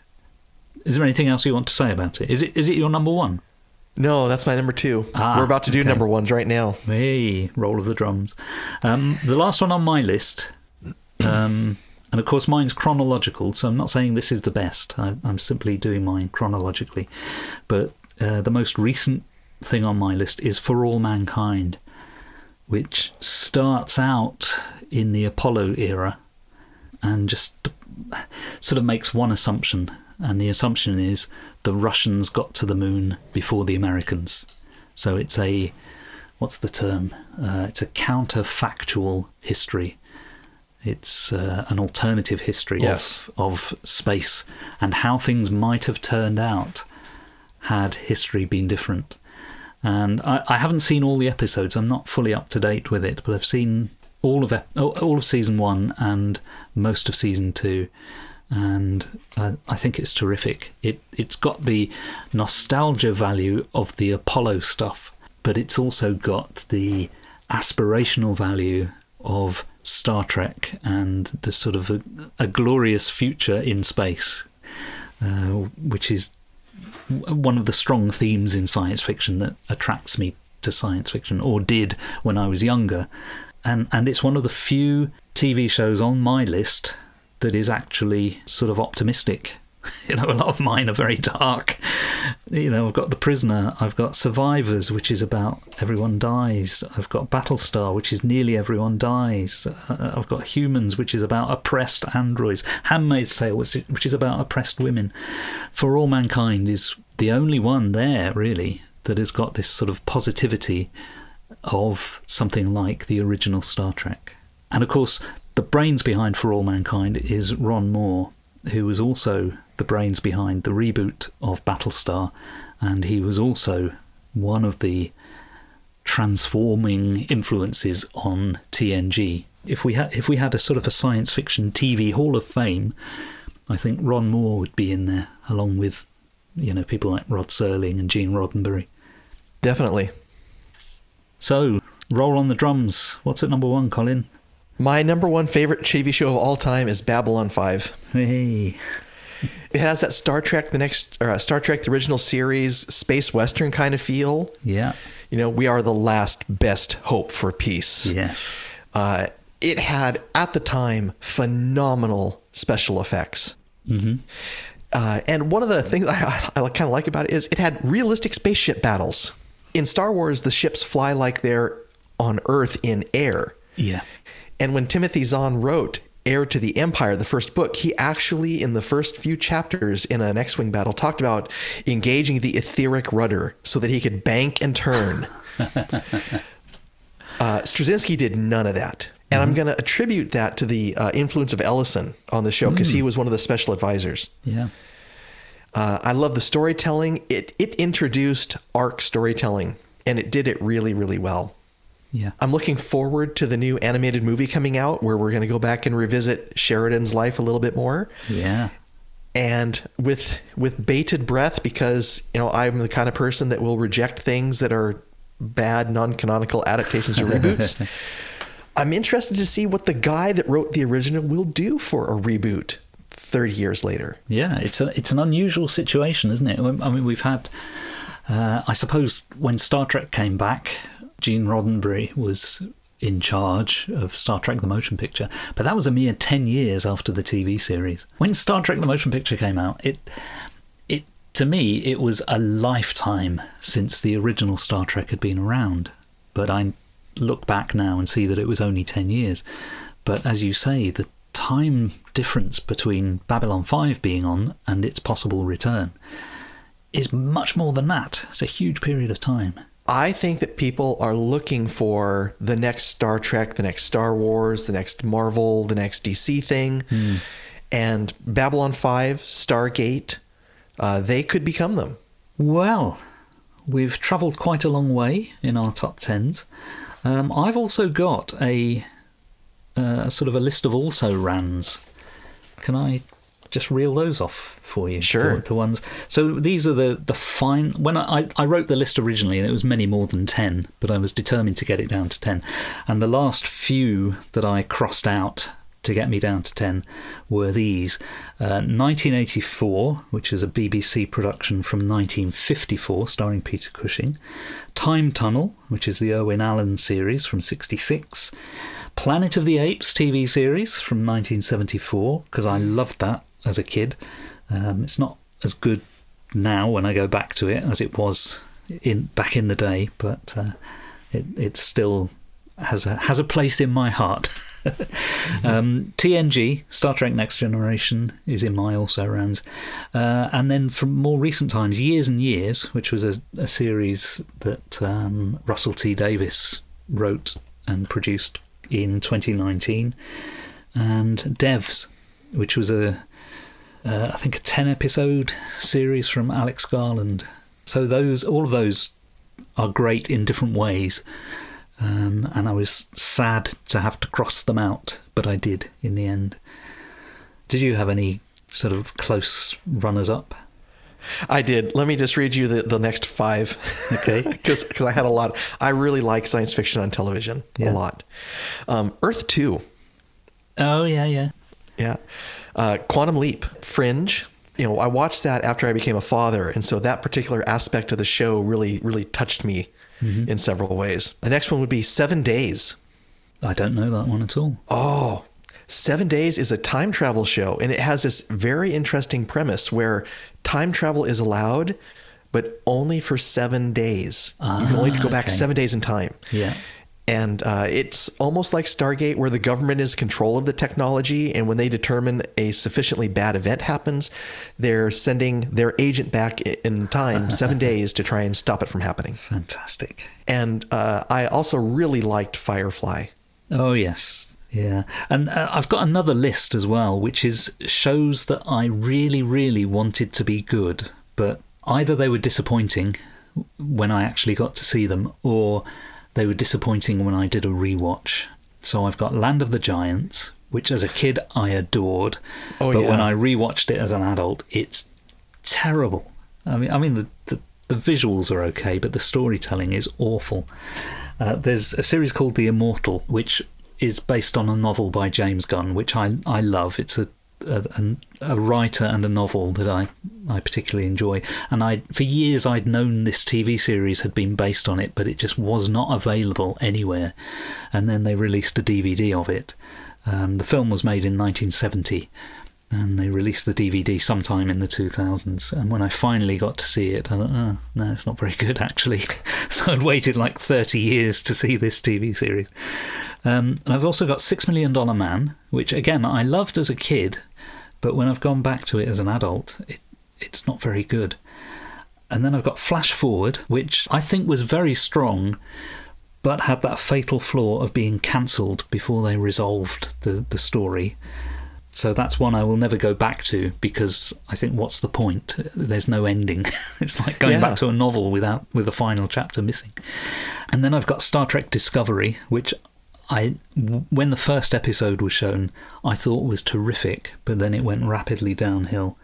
Speaker 2: Is there anything else you want to say about it? Is it your number one? No, that's my number two. We're about to do number ones right now. Hey, roll of the drums. The last one on my list, and of course mine's chronological, so I'm not saying this is the best. I'm simply doing mine chronologically. But the most recent thing on my list is For All Mankind, which starts out in the Apollo era and just sort of makes one assumption. And the assumption is the Russians got to the moon before the Americans. So it's what's the term? It's a counterfactual history. It's an alternative history of space and how things might have turned out had history been different.
Speaker 1: And I haven't seen all the episodes. I'm not fully up to date with it, but I've seen all of season 1 and most of season 2. And I think it's terrific. It's got the nostalgia value of the Apollo stuff, but it's also got the aspirational value of Star Trek and the sort of a glorious future in space, which is one of the strong themes in science fiction that attracts me to science fiction, or did when I was younger. And it's one of the few TV shows on my list that is actually sort of optimistic. A lot of mine are very dark. I've got The Prisoner, I've got Survivors, which is about everyone dies. I've got Battlestar, which is nearly everyone dies. I've got Humans, which is about oppressed androids. Handmaid's Tale, which is about oppressed women. For All Mankind is the only one there, really, that has got this sort of positivity of something like the original Star Trek. And of course, the brains behind For All Mankind is Ron Moore, who was also the brains behind the reboot of Battlestar, and he was also one of the transforming influences on TNG. If we had a sort of a science fiction TV Hall of Fame, I think Ron Moore would be in there, along with people like Rod Serling and Gene Roddenberry. Definitely. So, roll on the drums. What's at number 1, Colin?
Speaker 2: My number 1 favorite TV show of all time is Babylon 5.
Speaker 1: Hey.
Speaker 2: It has that Star Trek the original series space western kind of feel.
Speaker 1: Yeah.
Speaker 2: We are the last best hope for peace.
Speaker 1: Yes.
Speaker 2: It had at the time phenomenal special effects.
Speaker 1: Mm-hmm.
Speaker 2: And one of the things I kind of like about it is it had realistic spaceship battles. In Star Wars, the ships fly like they're on Earth in air.
Speaker 1: Yeah.
Speaker 2: And when Timothy Zahn wrote Heir to the Empire, the first book, he actually, in the first few chapters in an X-Wing battle, talked about engaging the etheric rudder so that he could bank and turn. Straczynski did none of that. And I'm going to attribute that to the influence of Ellison on the show, because he was one of the special advisors.
Speaker 1: Yeah.
Speaker 2: I love the storytelling. It introduced arc storytelling, and it did it really, really well.
Speaker 1: Yeah.
Speaker 2: I'm looking forward to the new animated movie coming out, where we're going to go back and revisit Sheridan's life a little bit more.
Speaker 1: Yeah.
Speaker 2: And with bated breath, because I'm the kind of person that will reject things that are bad non-canonical adaptations or reboots. I'm interested to see what the guy that wrote the original will do for a reboot 30 years later.
Speaker 1: Yeah, it's an unusual situation, isn't it? I mean, we've had, I suppose, when Star Trek came back, Gene Roddenberry was in charge of Star Trek the Motion Picture, but that was a mere 10 years after the TV series. When Star Trek the Motion Picture came out, it to me, it was a lifetime since the original Star Trek had been around. But I look back now and see that it was only 10 years. But as you say, the time difference between Babylon 5 being on and its possible return is much more than that. It's a huge period of time.
Speaker 2: I think that people are looking for the next Star Trek, the next Star Wars, the next Marvel, the next DC thing. And Babylon 5, Stargate, they could become them.
Speaker 1: Well, we've travelled quite a long way in our top 10s. I've also got a sort of a list of also-rans. Can I just reel those off for you?
Speaker 2: Sure.
Speaker 1: The ones. So these are the fine... When I wrote the list originally, and it was many more than 10, but I was determined to get it down to 10. And the last few that I crossed out to get me down to 10 were these. 1984, which is a BBC production from 1954, starring Peter Cushing. Time Tunnel, which is the Irwin Allen series from 66. Planet of the Apes TV series from 1974, because I loved that as a kid. It's not as good now when I go back to it as it was back in the day, but it still has a place in my heart. TNG, Star Trek Next Generation, is in my also-rans. And then from more recent times, Years and Years, which was a series that Russell T Davies wrote and produced in 2019. And Devs, which was I think a 10-episode series from Alex Garland. So all of those are great in different ways. And I was sad to have to cross them out, but I did in the end. Did you have any sort of close runners-up?
Speaker 2: I did. Let me just read you the next 5.
Speaker 1: Okay.
Speaker 2: Because I had a lot. I really like science fiction on television a lot. Earth 2.
Speaker 1: Oh, yeah.
Speaker 2: Yeah. Quantum Leap. Fringe. I watched that after I became a father. And so that particular aspect of the show really, really touched me in several ways. The next one would be 7 Days.
Speaker 1: I don't know that one at all.
Speaker 2: Oh, 7 Days is a time travel show, and it has this very interesting premise where time travel is allowed, but only for 7 days. You can only go back 7 days in time.
Speaker 1: Yeah.
Speaker 2: And it's almost like Stargate, where the government is in control of the technology, and when they determine a sufficiently bad event happens, they're sending their agent back in time 7 days to try and stop it from happening.
Speaker 1: Fantastic.
Speaker 2: And I also really liked Firefly.
Speaker 1: Oh, yes. Yeah. And I've got another list as well, which is shows that I really, really wanted to be good, but either they were disappointing when I actually got to see them, or they were disappointing when I did a rewatch. So I've got Land of the Giants, which as a kid I adored, but when I rewatched it as an adult, it's terrible. I mean the visuals are okay, but the storytelling is awful. There's a series called The Immortal, which is based on a novel by James Gunn, which I love. It's a writer and a novel that I particularly enjoy. And for years I'd known this TV series had been based on it, but it just was not available anywhere. And then they released a DVD of it. The film was made in 1970, and they released the DVD sometime in the 2000s. And when I finally got to see it, I thought, oh, no, it's not very good, actually. So I'd waited like 30 years to see this TV series. And I've also got $6 Million Man, which, again, I loved as a kid, but when I've gone back to it as an adult, it's not very good. And then I've got Flash Forward, which I think was very strong, but had that fatal flaw of being cancelled before they resolved the story. So that's one I will never go back to, because I think, what's the point? There's no ending. It's like going back to a novel with a final chapter missing. And then I've got Star Trek Discovery, which when the first episode was shown, I thought was terrific, but then it went rapidly downhill.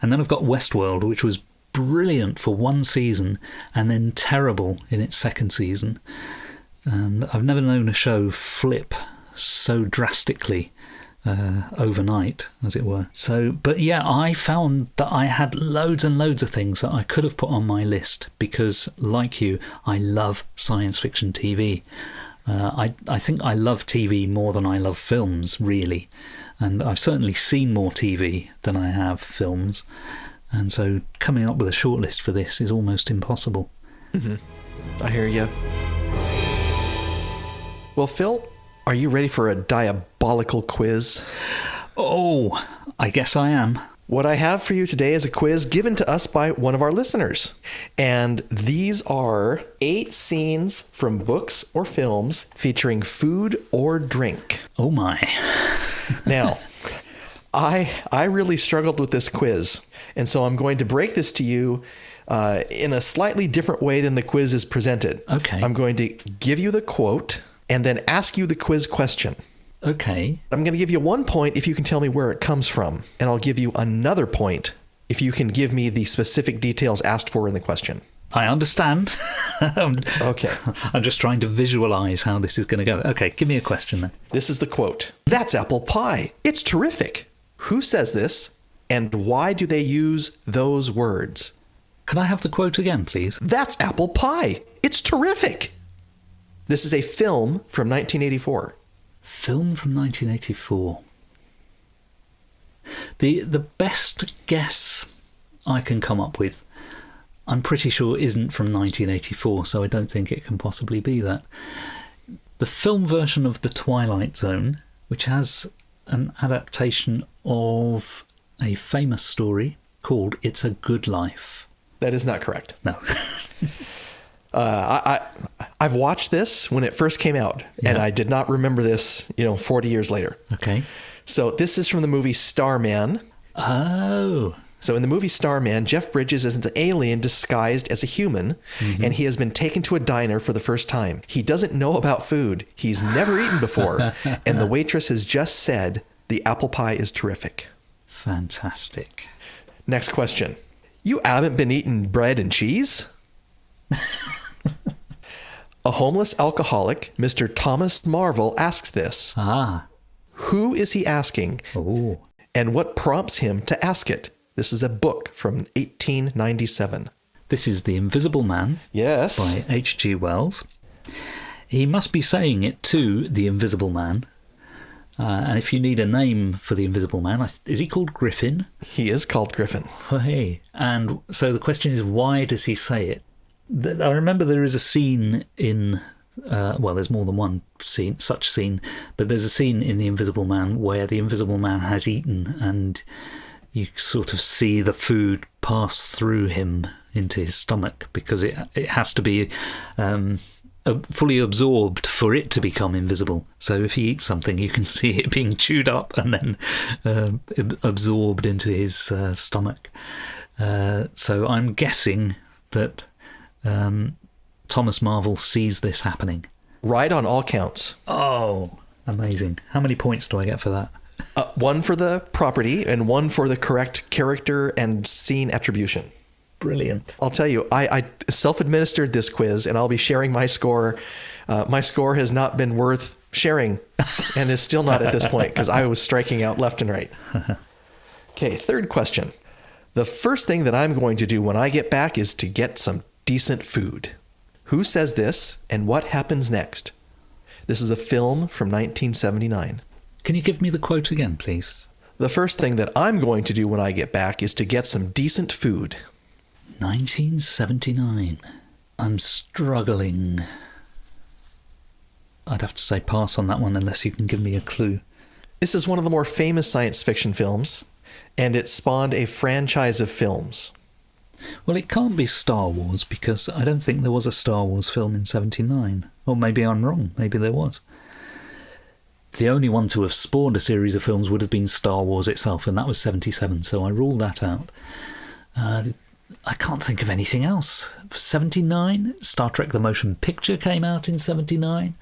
Speaker 1: And then I've got Westworld, which was brilliant for one season and then terrible in its second season. And I've never known a show flip so drastically overnight, as it were. So, but yeah, I found that I had loads and loads of things that I could have put on my list because, like you, I love science fiction TV. I think I love TV more than I love films, really. And I've certainly seen more TV than I have films. And so coming up with a shortlist for this is almost impossible.
Speaker 2: Mm-hmm. I hear you. Well, Phil, are you ready for a diabolical quiz?
Speaker 1: Oh, I guess I am.
Speaker 2: What I have for you today is a quiz given to us by one of our listeners. And these are 8 scenes from books or films featuring food or drink.
Speaker 1: Oh my.
Speaker 2: Now, I really struggled with this quiz. And so I'm going to break this to you in a slightly different way than the quiz is presented.
Speaker 1: Okay.
Speaker 2: I'm going to give you the quote and then ask you the quiz question.
Speaker 1: Okay.
Speaker 2: I'm going to give you 1 point if you can tell me where it comes from, and I'll give you another point if you can give me the specific details asked for in the question.
Speaker 1: I understand.
Speaker 2: Okay.
Speaker 1: I'm just trying to visualize how this is going to go. Okay, give me a question then.
Speaker 2: This is the quote. "That's apple pie. It's terrific. Who says this, and why do they use those words?"
Speaker 1: Can I have the quote again, please?
Speaker 2: "That's apple pie. It's terrific." This is a film from 1984.
Speaker 1: Film from 1984. The best guess I can come up with, I'm pretty sure isn't from 1984, so I don't think it can possibly be that. The film version of The Twilight Zone, which has an adaptation of a famous story called It's a Good Life.
Speaker 2: That is not correct.
Speaker 1: No.
Speaker 2: I've watched this when it first came out, and I did not remember this, 40 years later.
Speaker 1: Okay.
Speaker 2: So this is from the movie Starman.
Speaker 1: Oh,
Speaker 2: So in the movie Starman, Jeff Bridges is an alien disguised as a human, and he has been taken to a diner for the first time. He doesn't know about food. He's never eaten before, and the waitress has just said, "The apple pie is terrific."
Speaker 1: Fantastic.
Speaker 2: Next question. You haven't been eating bread and cheese? A homeless alcoholic, Mr. Thomas Marvel, asks this.
Speaker 1: Ah.
Speaker 2: Who is he asking?
Speaker 1: Oh.
Speaker 2: And what prompts him to ask it? This is a book from 1897.
Speaker 1: This is The Invisible Man.
Speaker 2: Yes.
Speaker 1: By H.G. Wells. He must be saying it to the Invisible Man. And if you need a name for the Invisible Man, is he called Griffin?
Speaker 2: He is called Griffin.
Speaker 1: Oh, hey. And so the question is, why does he say it? I remember there is a scene in... well, there's more than one such scene, but there's a scene in The Invisible Man where the Invisible Man has eaten and you sort of see the food pass through him into his stomach because it has to be fully absorbed for it to become invisible. So if he eats something, you can see it being chewed up and then absorbed into his stomach. So I'm guessing that Thomas Marvel sees this happening.
Speaker 2: Right on all counts.
Speaker 1: Oh, amazing. How many points do I get for that?
Speaker 2: One for the property and one for the correct character and scene attribution.
Speaker 1: Brilliant.
Speaker 2: I'll tell you, I self-administered this quiz and I'll be sharing my score. My score has not been worth sharing and is still not at this point because I was striking out left and right. Okay, third question. The first thing that I'm going to do when I get back is to get some decent food. Who says this and what happens next? This is a film from 1979.
Speaker 1: Can you give me the quote again, please?
Speaker 2: The first thing that I'm going to do when I get back is to get some decent food.
Speaker 1: 1979. I'm struggling. I'd have to say pass on that one unless you can give me a clue.
Speaker 2: This is one of the more famous science fiction films, and it spawned a franchise of films.
Speaker 1: Well, it can't be Star Wars because I don't think there was a Star Wars film in 79. Or maybe I'm wrong. Maybe there was. The only one to have spawned a series of films would have been Star Wars itself, and that was 77, so I ruled that out. I can't think of anything else. 79, Star Trek The Motion Picture came out in 79,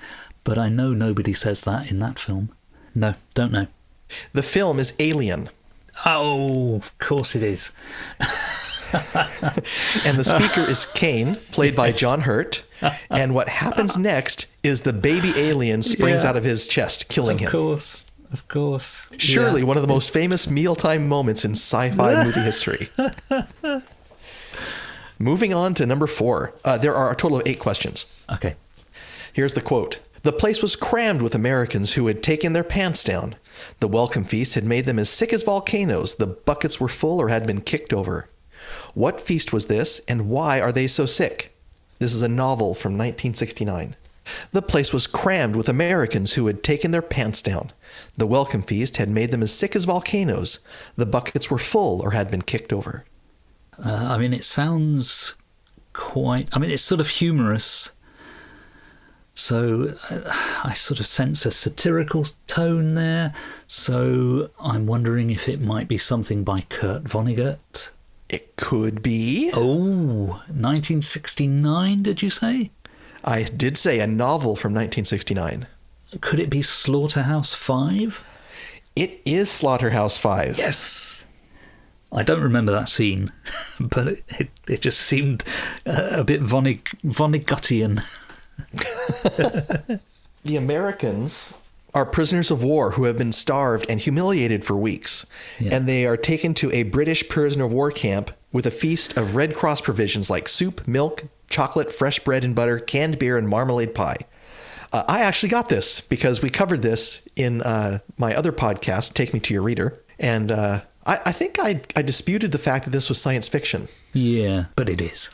Speaker 1: but I know nobody says that in that film. No, don't know.
Speaker 2: The film is Alien.
Speaker 1: Oh, of course it is.
Speaker 2: And the speaker is Kane, played by John Hurt. And what happens next is the baby alien springs out of his chest, killing him.
Speaker 1: Of course.
Speaker 2: Surely one of the most famous mealtime moments in sci-fi movie history. Moving on to number 4. There are a total of 8 questions.
Speaker 1: Okay.
Speaker 2: Here's the quote. The place was crammed with Americans who had taken their pants down. The welcome feast had made them as sick as volcanoes. The buckets were full or had been kicked over. What feast was this, and why are they so sick? This is a novel from 1969. The place was crammed with Americans who had taken their pants down. The welcome feast had made them as sick as volcanoes. The buckets were full or had been kicked over.
Speaker 1: It sounds quite... it's sort of humorous. So I sort of sense a satirical tone there. So I'm wondering if it might be something by Kurt Vonnegut.
Speaker 2: It could be.
Speaker 1: Oh, 1969, did you say?
Speaker 2: I did say a novel from 1969.
Speaker 1: Could it be Slaughterhouse-5?
Speaker 2: It is Slaughterhouse-5.
Speaker 1: Yes. I don't remember that scene, but it just seemed a bit Vonnegutian.
Speaker 2: The Americans are prisoners of war who have been starved and humiliated for weeks. Yeah. And they are taken to a British prisoner of war camp with a feast of Red Cross provisions like soup, milk, chocolate, fresh bread and butter, canned beer, and marmalade pie. I actually got this because we covered this in my other podcast, Take Me to Your Reader. And I think I disputed the fact that this was science fiction.
Speaker 1: Yeah, but it is.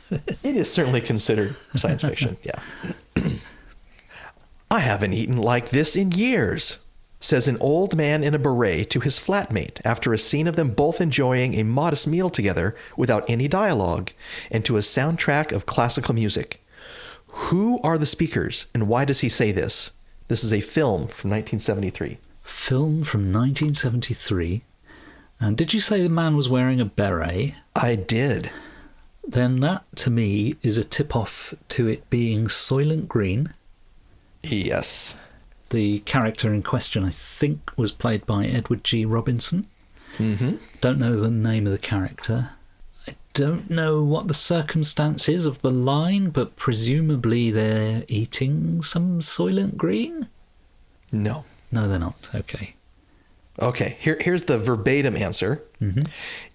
Speaker 2: It is certainly considered science fiction, yeah. I haven't eaten like this in years, says an old man in a beret to his flatmate after a scene of them both enjoying a modest meal together without any dialogue and to a soundtrack of classical music. Who are the speakers and why does he say this? This is a film from 1973.
Speaker 1: Film from 1973. And did you say the man was wearing a beret?
Speaker 2: I did.
Speaker 1: Then that, to me, is a tip-off to it being Soylent Green.
Speaker 2: Yes.
Speaker 1: The character in question, I think, was played by Edward G. Robinson.
Speaker 2: Mm-hmm.
Speaker 1: Don't know the name of the character. I don't know what the circumstance is of the line, but presumably they're eating some Soylent Green?
Speaker 2: No.
Speaker 1: No, they're not. Okay.
Speaker 2: Okay, here's the verbatim answer.
Speaker 1: Mm-hmm.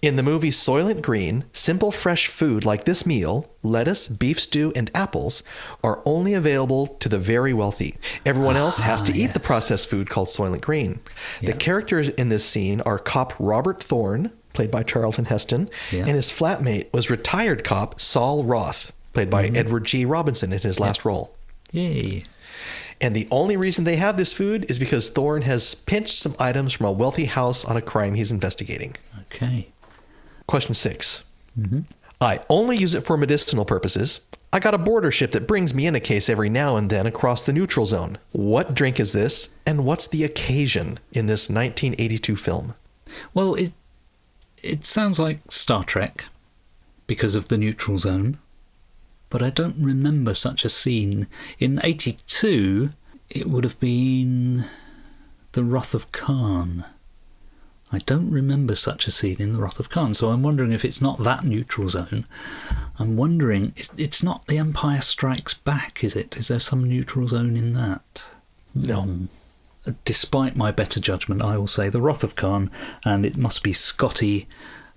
Speaker 2: In the movie Soylent Green, simple fresh food like this meal, lettuce, beef stew, and apples, are only available to the very wealthy. Everyone else has to eat the processed food called Soylent Green.
Speaker 1: Yeah.
Speaker 2: The characters in this scene are cop Robert Thorne, played by Charlton Heston, and his flatmate was retired cop Saul Roth, played by Edward G. Robinson in his last role.
Speaker 1: Yay.
Speaker 2: And the only reason they have this food is because Thorne has pinched some items from a wealthy house on a crime he's investigating.
Speaker 1: Okay.
Speaker 2: Question 6.
Speaker 1: Mm-hmm.
Speaker 2: I only use it for medicinal purposes. I got a border ship that brings me in a case every now and then across the neutral zone. What drink is this, and what's the occasion in this 1982 film?
Speaker 1: Well, it sounds like Star Trek because of the neutral zone. But I don't remember such a scene. In 82, it would have been the Wrath of Khan. I don't remember such a scene in the Wrath of Khan, so I'm wondering if it's not that neutral zone. I'm wondering, it's not The Empire Strikes Back, is it? Is there some neutral zone in that?
Speaker 2: No.
Speaker 1: Despite my better judgment, I will say the Wrath of Khan, and it must be Scotty,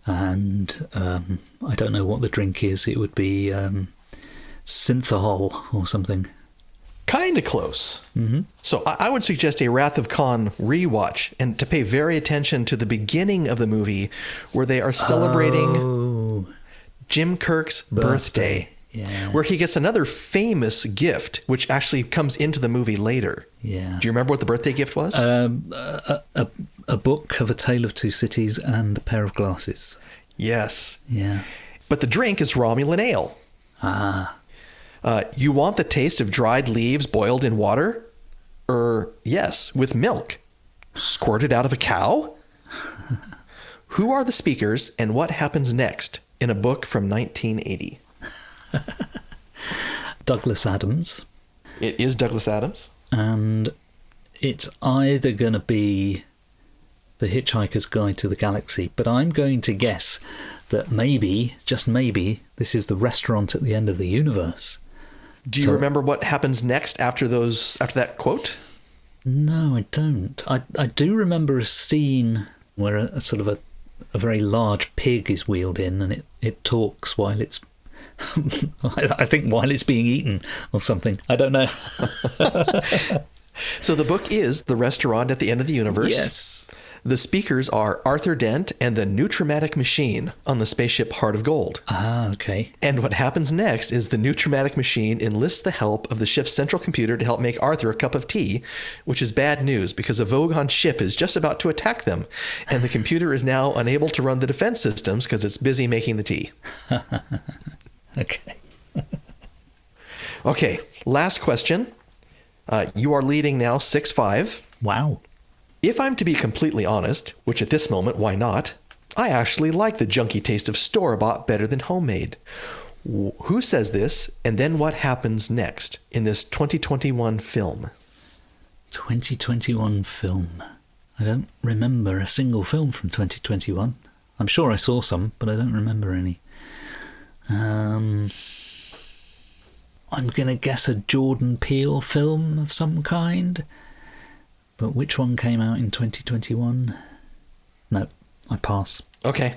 Speaker 1: and I don't know what the drink is. It would be synthahol or something.
Speaker 2: Kind of close.
Speaker 1: Mm-hmm.
Speaker 2: So I would suggest a Wrath of Khan rewatch, and to pay very attention to the beginning of the movie where they are celebrating Jim Kirk's birthday.
Speaker 1: Yes.
Speaker 2: Where he gets another famous gift, which actually comes into the movie later.
Speaker 1: Yeah.
Speaker 2: Do you remember what the birthday gift was?
Speaker 1: A book of A Tale of Two Cities and a pair of glasses.
Speaker 2: Yes.
Speaker 1: Yeah.
Speaker 2: But the drink is Romulan ale.
Speaker 1: Ah.
Speaker 2: You want the taste of dried leaves boiled in water? Yes, with milk. Squirted out of a cow? Who are the speakers and what happens next in a book from 1980?
Speaker 1: Douglas Adams.
Speaker 2: It is Douglas Adams.
Speaker 1: And it's either going to be The Hitchhiker's Guide to the Galaxy, but I'm going to guess that maybe, just maybe, this is the restaurant at the end of the universe.
Speaker 2: Do you remember what happens next after that quote?
Speaker 1: No, I don't. I do remember a scene where a sort of a very large pig is wheeled in, and it talks while it's I think while it's being eaten or something. I don't know.
Speaker 2: So the book is The Restaurant at the End of the Universe.
Speaker 1: Yes.
Speaker 2: The speakers are Arthur Dent and the Nutramatic Machine on the spaceship Heart of Gold.
Speaker 1: Ah, okay.
Speaker 2: And what happens next is the Nutramatic Machine enlists the help of the ship's central computer to help make Arthur a cup of tea, which is bad news because a Vogon ship is just about to attack them, and the computer is now unable to run the defense systems because it's busy making the tea.
Speaker 1: Okay.
Speaker 2: Okay, last question. You are leading now 6-5.
Speaker 1: Wow.
Speaker 2: If I'm to be completely honest, which at this moment, why not? I actually like the junky taste of store-bought better than homemade. Who says this, and then what happens next in this 2021 film?
Speaker 1: 2021 film. I don't remember a single film from 2021. I'm sure I saw some, but I don't remember any. I'm going to guess a Jordan Peele film of some kind. But which one came out in 2021? No, I pass.
Speaker 2: Okay.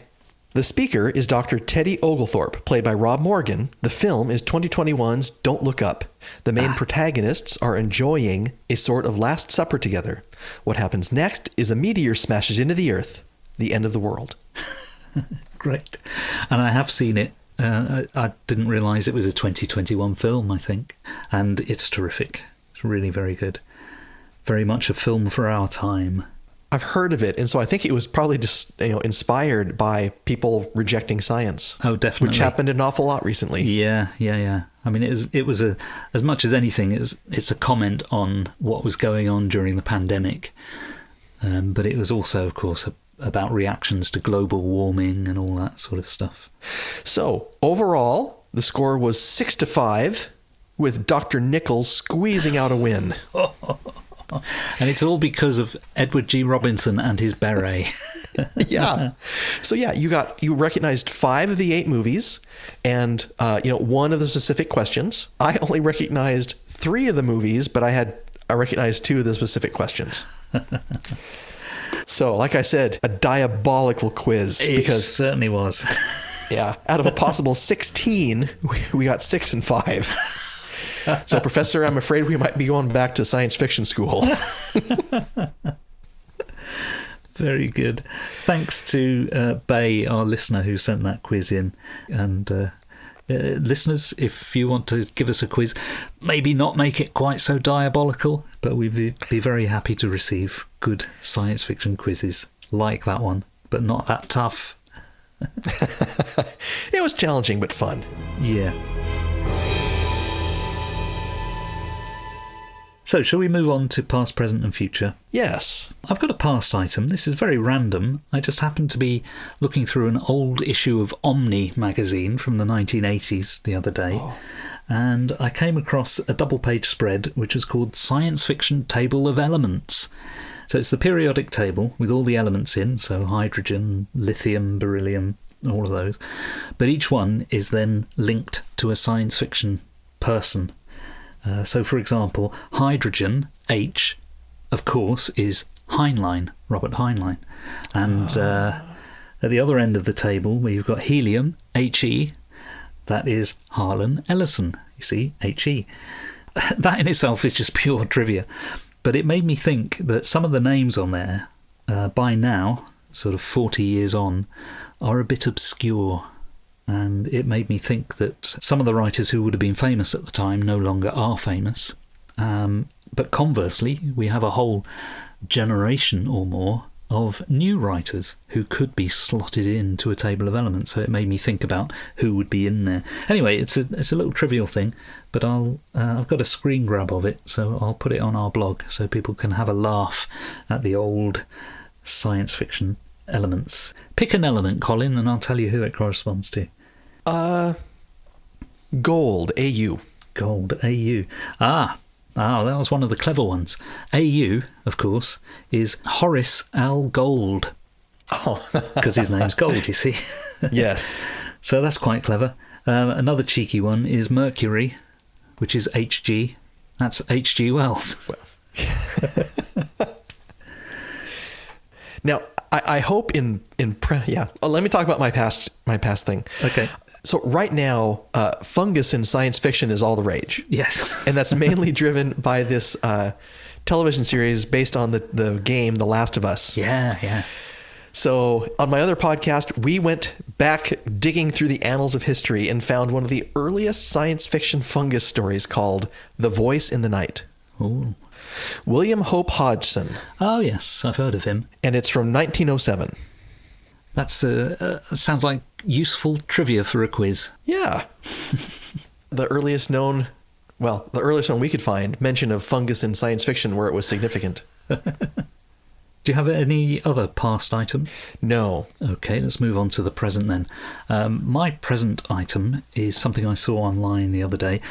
Speaker 2: The speaker is Dr. Teddy Oglethorpe, played by Rob Morgan. The film is 2021's Don't Look Up. The main protagonists are enjoying a sort of Last Supper together. What happens next is a meteor smashes into the Earth. The end of the world.
Speaker 1: Great. And I have seen it. I didn't realise it was a 2021 film, I think. And it's terrific. It's really very good. Very much a film for our time.
Speaker 2: I've heard of it, and so I think it was probably just inspired by people rejecting science.
Speaker 1: Oh, definitely.
Speaker 2: Which happened an awful lot recently.
Speaker 1: Yeah. I mean, it was as much as anything, it's a comment on what was going on during the pandemic. But it was also, of course, about reactions to global warming and all that sort of stuff.
Speaker 2: So overall, the score was 6-5, with Dr. Nichols squeezing out a win.
Speaker 1: And it's all because of Edward G. Robinson and his beret.
Speaker 2: Yeah. So yeah, you recognized 5 of the 8 movies and, one of the specific questions. I only recognized 3 of the movies, but I recognized 2 of the specific questions. So, like I said, a diabolical quiz.
Speaker 1: It certainly was.
Speaker 2: Yeah. Out of a possible 16, we got 6 and 5. So, Professor, I'm afraid we might be going back to science fiction school.
Speaker 1: Very good. Thanks to Bay, our listener, who sent that quiz in. And listeners, if you want to give us a quiz, maybe not make it quite so diabolical, but we'd be very happy to receive good science fiction quizzes like that one, but not that tough.
Speaker 2: It was challenging, but fun.
Speaker 1: Yeah. So, shall we move on to past, present and future?
Speaker 2: Yes.
Speaker 1: I've got a past item. This is very random. I just happened to be looking through an old issue of Omni magazine from the 1980s the other day, and I came across a double-page spread which was called Science Fiction Table of Elements. So it's the periodic table with all the elements in, so hydrogen, lithium, beryllium, all of those. But each one is then linked to a science fiction person. So, for example, hydrogen, H, of course, is Heinlein, Robert Heinlein. And at the other end of the table, where you've got helium, He, that is Harlan Ellison, you see, He. That in itself is just pure trivia. But it made me think that some of the names on there, by now, sort of 40 years on, are a bit obscure. And it made me think that some of the writers who would have been famous at the time no longer are famous. But conversely, we have a whole generation or more of new writers who could be slotted into a table of elements. So it made me think about who would be in there. Anyway, it's a little trivial thing, but I've got a screen grab of it, so I'll put it on our blog so people can have a laugh at the old science fiction elements. Pick an element, Colin, and I'll tell you who it corresponds to.
Speaker 2: Gold, AU.
Speaker 1: Gold, AU. Ah, that was one of the clever ones. AU, of course, is Horace Al Gold.
Speaker 2: Oh.
Speaker 1: Because his name's Gold, you see.
Speaker 2: Yes.
Speaker 1: So that's quite clever. Another cheeky one is Mercury, which is HG. That's H.G. Wells.
Speaker 2: Now, I hope let me talk about my past thing.
Speaker 1: Okay.
Speaker 2: So right now, fungus in science fiction is all the rage.
Speaker 1: Yes.
Speaker 2: And that's mainly driven by this television series based on the game The Last of Us.
Speaker 1: Yeah.
Speaker 2: So on my other podcast, we went back digging through the annals of history and found one of the earliest science fiction fungus stories called The Voice in the Night.
Speaker 1: Ooh.
Speaker 2: William Hope Hodgson.
Speaker 1: Oh, yes, I've heard of him.
Speaker 2: And it's from 1907.
Speaker 1: That's sounds like useful trivia for a quiz.
Speaker 2: Yeah. The earliest known we could find mention of fungus in science fiction where it was significant.
Speaker 1: Do you have any other past items?
Speaker 2: No.
Speaker 1: Okay, let's move on to the present then. My present item is something I saw online the other day,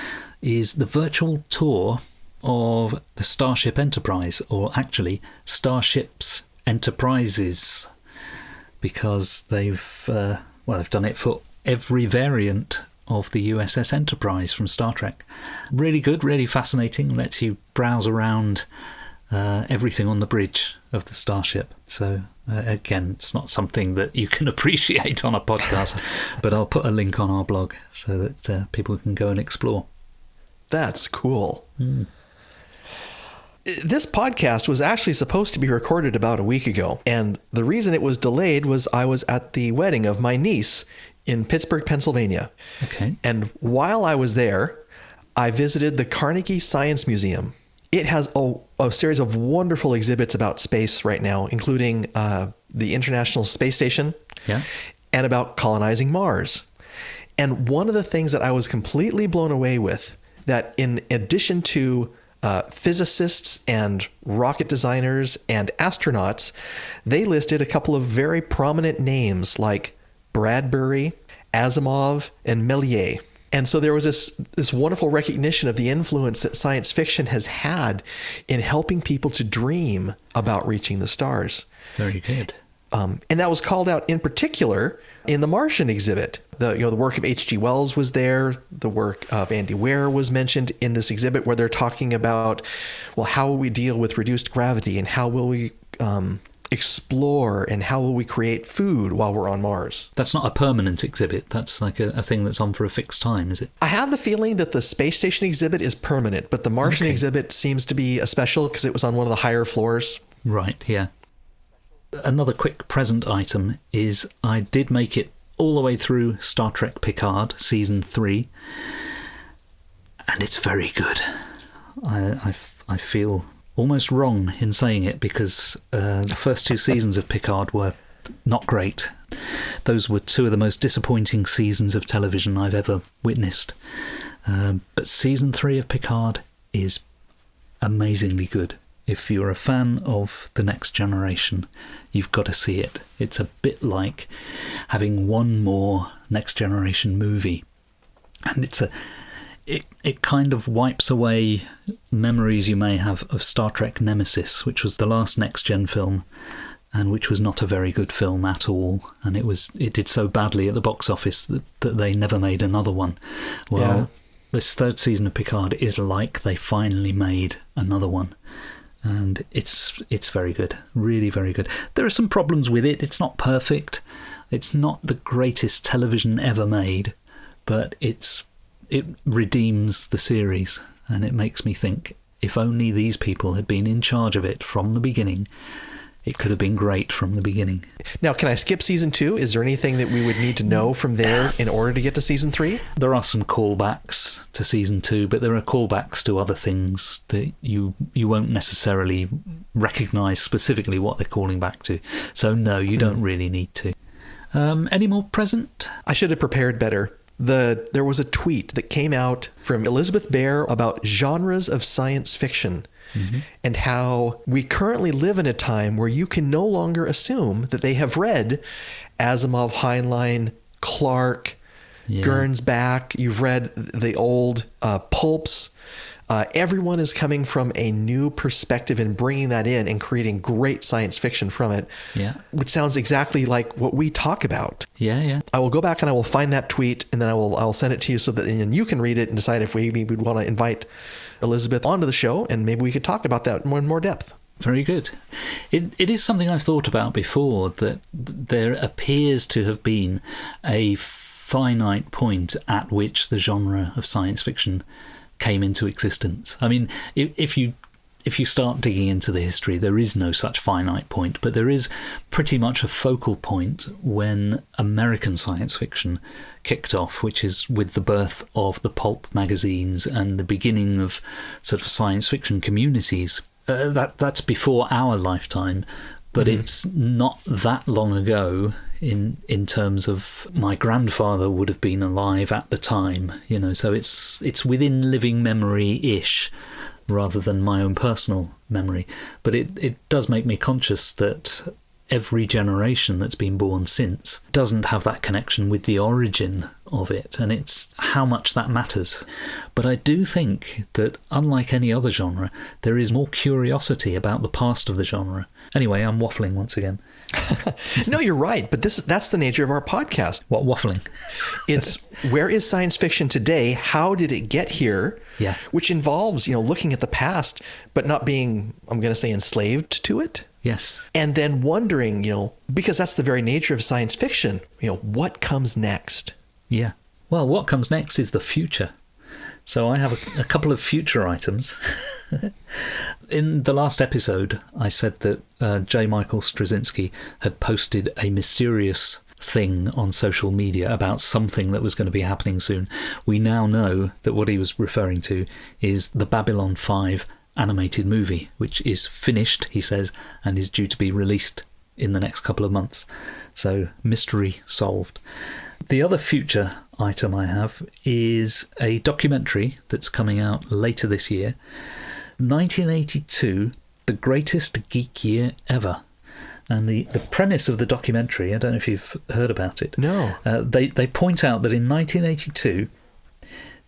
Speaker 1: is the virtual tour of the Starship Enterprise, or actually Starships Enterprises, because they've done it for every variant of the USS Enterprise from Star Trek. Really good, really fascinating, lets you browse around everything on the bridge of the Starship. So again, it's not something that you can appreciate on a podcast, but I'll put a link on our blog so that people can go and explore.
Speaker 2: That's cool. This podcast was actually supposed to be recorded about a week ago, and the reason it was delayed was I was at the wedding of my niece in Pittsburgh, Pennsylvania.
Speaker 1: Okay.
Speaker 2: And while I was there, I visited the Carnegie Science Museum. It has a series of wonderful exhibits about space right now, including the International Space Station, and about colonizing Mars. And one of the things that I was completely blown away with, that in addition to physicists and rocket designers and astronauts, they listed a couple of very prominent names like Bradbury, Asimov, and Méliès. And so there was this wonderful recognition of the influence that science fiction has had in helping people to dream about reaching the stars.
Speaker 1: Very good.
Speaker 2: And that was called out in particular in the Martian exhibit. The work of H.G. Wells was there. The work of Andy Weir was mentioned in this exhibit, where they're talking about, well, how will we deal with reduced gravity, and how will we explore, and how will we create food while we're on Mars?
Speaker 1: That's not a permanent exhibit. That's like a thing that's on for a fixed time, is it?
Speaker 2: I have the feeling that the space station exhibit is permanent, but the Martian exhibit seems to be a special because it was on one of the higher floors.
Speaker 1: Right, yeah. Another quick present item is I did make it all the way through Star Trek Picard Season 3, and it's very good. I feel almost wrong in saying it, because the first 2 seasons of Picard were not great. Those were 2 of the most disappointing seasons of television I've ever witnessed. But Season 3 of Picard is amazingly good. If you're a fan of The Next Generation, you've got to see it. It's a bit like having one more Next Generation movie. And it kind of wipes away memories you may have of Star Trek Nemesis, which was the last Next Gen film, and which was not a very good film at all. And it did so badly at the box office that they never made another one. Well, This 3rd season of Picard is like they finally made another one. And it's very good, really very good. There are some problems with it. It's not perfect. It's not the greatest television ever made, but it redeems the series, and it makes me think, if only these people had been in charge of it from the beginning, it could have been great from the beginning.
Speaker 2: Now, can I skip Season 2? Is there anything that we would need to know from there in order to get to Season 3?
Speaker 1: There are some callbacks to Season 2, but there are callbacks to other things that you won't necessarily recognise specifically what they're calling back to. So no, you don't really need to. Any more present?
Speaker 2: I should have prepared better. There was a tweet that came out from Elizabeth Bear about genres of science fiction. Mm-hmm. And how we currently live in a time where you can no longer assume that they have read Asimov, Heinlein, Clarke, Gernsback. You've read the old pulps. Everyone is coming from a new perspective and bringing that in and creating great science fiction from it, which sounds exactly like what we talk about.
Speaker 1: Yeah.
Speaker 2: I will go back and I will find that tweet, and then I'll send it to you so that then you can read it and decide if we would want to invite Elizabeth onto the show, and maybe we could talk about that in more depth.
Speaker 1: Very good. It is something I've thought about before, that there appears to have been a finite point at which the genre of science fiction came into existence. I mean, if you start digging into the history, there is no such finite point, but there is pretty much a focal point when American science fiction kicked off, which is with the birth of the pulp magazines and the beginning of sort of science fiction communities. That's before our lifetime, but it's not that long ago in terms of my grandfather would have been alive at the time, so it's within living memory-ish rather than my own personal memory. But it does make me conscious that every generation that's been born since doesn't have that connection with the origin of it, and it's how much that matters. But I do think that, unlike any other genre, there is more curiosity about the past of the genre. Anyway, I'm waffling once again.
Speaker 2: No, you're right, but that's the nature of our podcast.
Speaker 1: What, waffling?
Speaker 2: It's where is science fiction today? How did it get here?
Speaker 1: Yeah.
Speaker 2: Which involves, looking at the past, but not being, I'm going to say, enslaved to it.
Speaker 1: Yes.
Speaker 2: And then wondering, because that's the very nature of science fiction, what comes next?
Speaker 1: Yeah. Well, what comes next is the future. So I have a couple of future items. In the last episode, I said that J. Michael Straczynski had posted a mysterious thing on social media about something that was going to be happening soon. We now know that what he was referring to is the Babylon 5 animated movie, which is finished, he says, and is due to be released in the next couple of months. So, mystery solved. The other future item I have is a documentary that's coming out later this year, 1982, the greatest geek year ever. And the premise of the documentary, I don't know if you've heard about it.
Speaker 2: No.
Speaker 1: They point out that in 1982,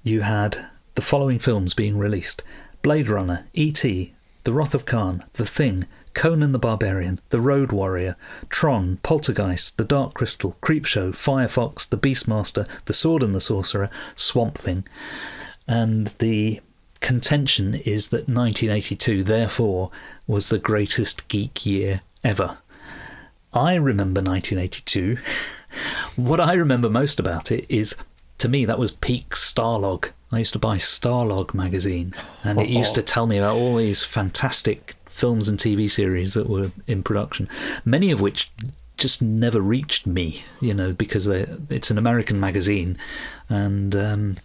Speaker 1: you had the following films being released: Blade Runner, E.T., The Wrath of Khan, The Thing, Conan the Barbarian, The Road Warrior, Tron, Poltergeist, The Dark Crystal, Creepshow, Firefox, The Beastmaster, The Sword and the Sorcerer, Swamp Thing. And the contention is that 1982, therefore, was the greatest geek year ever. I remember 1982. What I remember most about it is, to me, that was peak Starlog. I used to buy Starlog magazine, and it used to tell me about all these fantastic films and TV series that were in production, many of which just never reached me, because it's an American magazine, and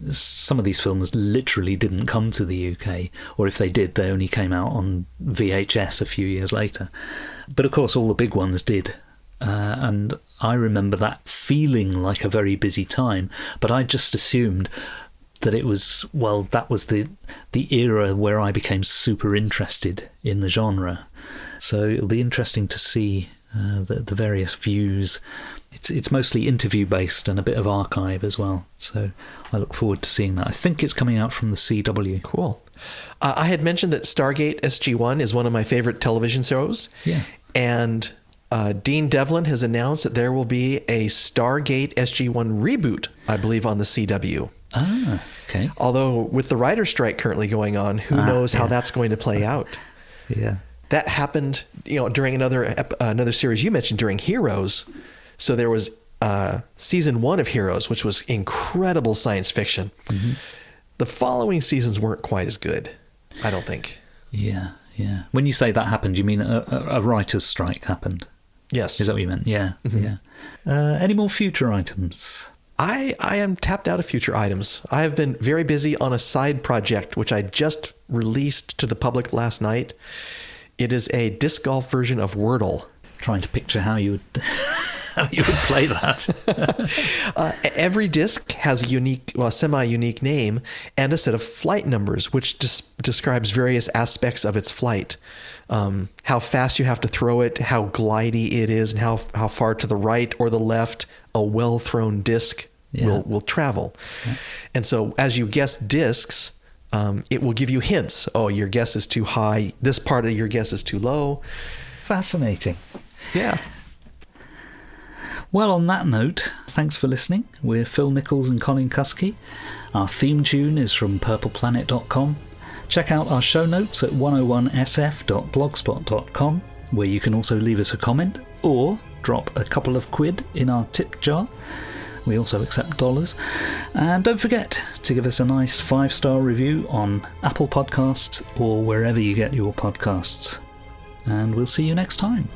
Speaker 1: some of these films literally didn't come to the UK, or if they did, they only came out on VHS a few years later. But of course all the big ones did, and I remember that feeling like a very busy time, but I just assumed that it was, that was the era where I became super interested in the genre. So it'll be interesting to see the various views. It's mostly interview based and a bit of archive as well, so I look forward to seeing that. I think it's coming out from the CW.
Speaker 2: Cool. I had mentioned that Stargate SG-1 is one of my favorite television shows.
Speaker 1: Yeah.
Speaker 2: And Dean Devlin has announced that there will be a Stargate SG-1 reboot, I believe, on the CW.
Speaker 1: Ah, okay.
Speaker 2: Although with the writer's strike currently going on, who knows how that's going to play out.
Speaker 1: Yeah.
Speaker 2: That happened, during another series you mentioned, during Heroes. So there was season 1 of Heroes, which was incredible science fiction. Mm-hmm. The following seasons weren't quite as good, I don't think.
Speaker 1: Yeah. When you say that happened, you mean a writer's strike happened?
Speaker 2: Yes.
Speaker 1: Is that what you meant? Yeah. Mm-hmm. Yeah. Any more future items?
Speaker 2: I am tapped out of future items. I have been very busy on a side project, which I just released to the public last night. It is a disc golf version of Wordle.
Speaker 1: Trying to picture how you would play that.
Speaker 2: Every disc has a unique, semi-unique name and a set of flight numbers, which describes various aspects of its flight. How fast you have to throw it, how glidey it is, and how far to the right or the left a well-thrown disc will travel. Yeah. And so as you guess discs, it will give you hints. Oh, your guess is too high. This part of your guess is too low.
Speaker 1: Fascinating.
Speaker 2: Yeah.
Speaker 1: Well, on that note, thanks for listening. We're Phil Nichols and Colin Kusky. Our theme tune is from purpleplanet.com. Check out our show notes at 101sf.blogspot.com, where you can also leave us a comment or drop a couple of quid in our tip jar. We also accept dollars. And don't forget to give us a nice 5-star review on Apple Podcasts or wherever you get your podcasts. And we'll see you next time.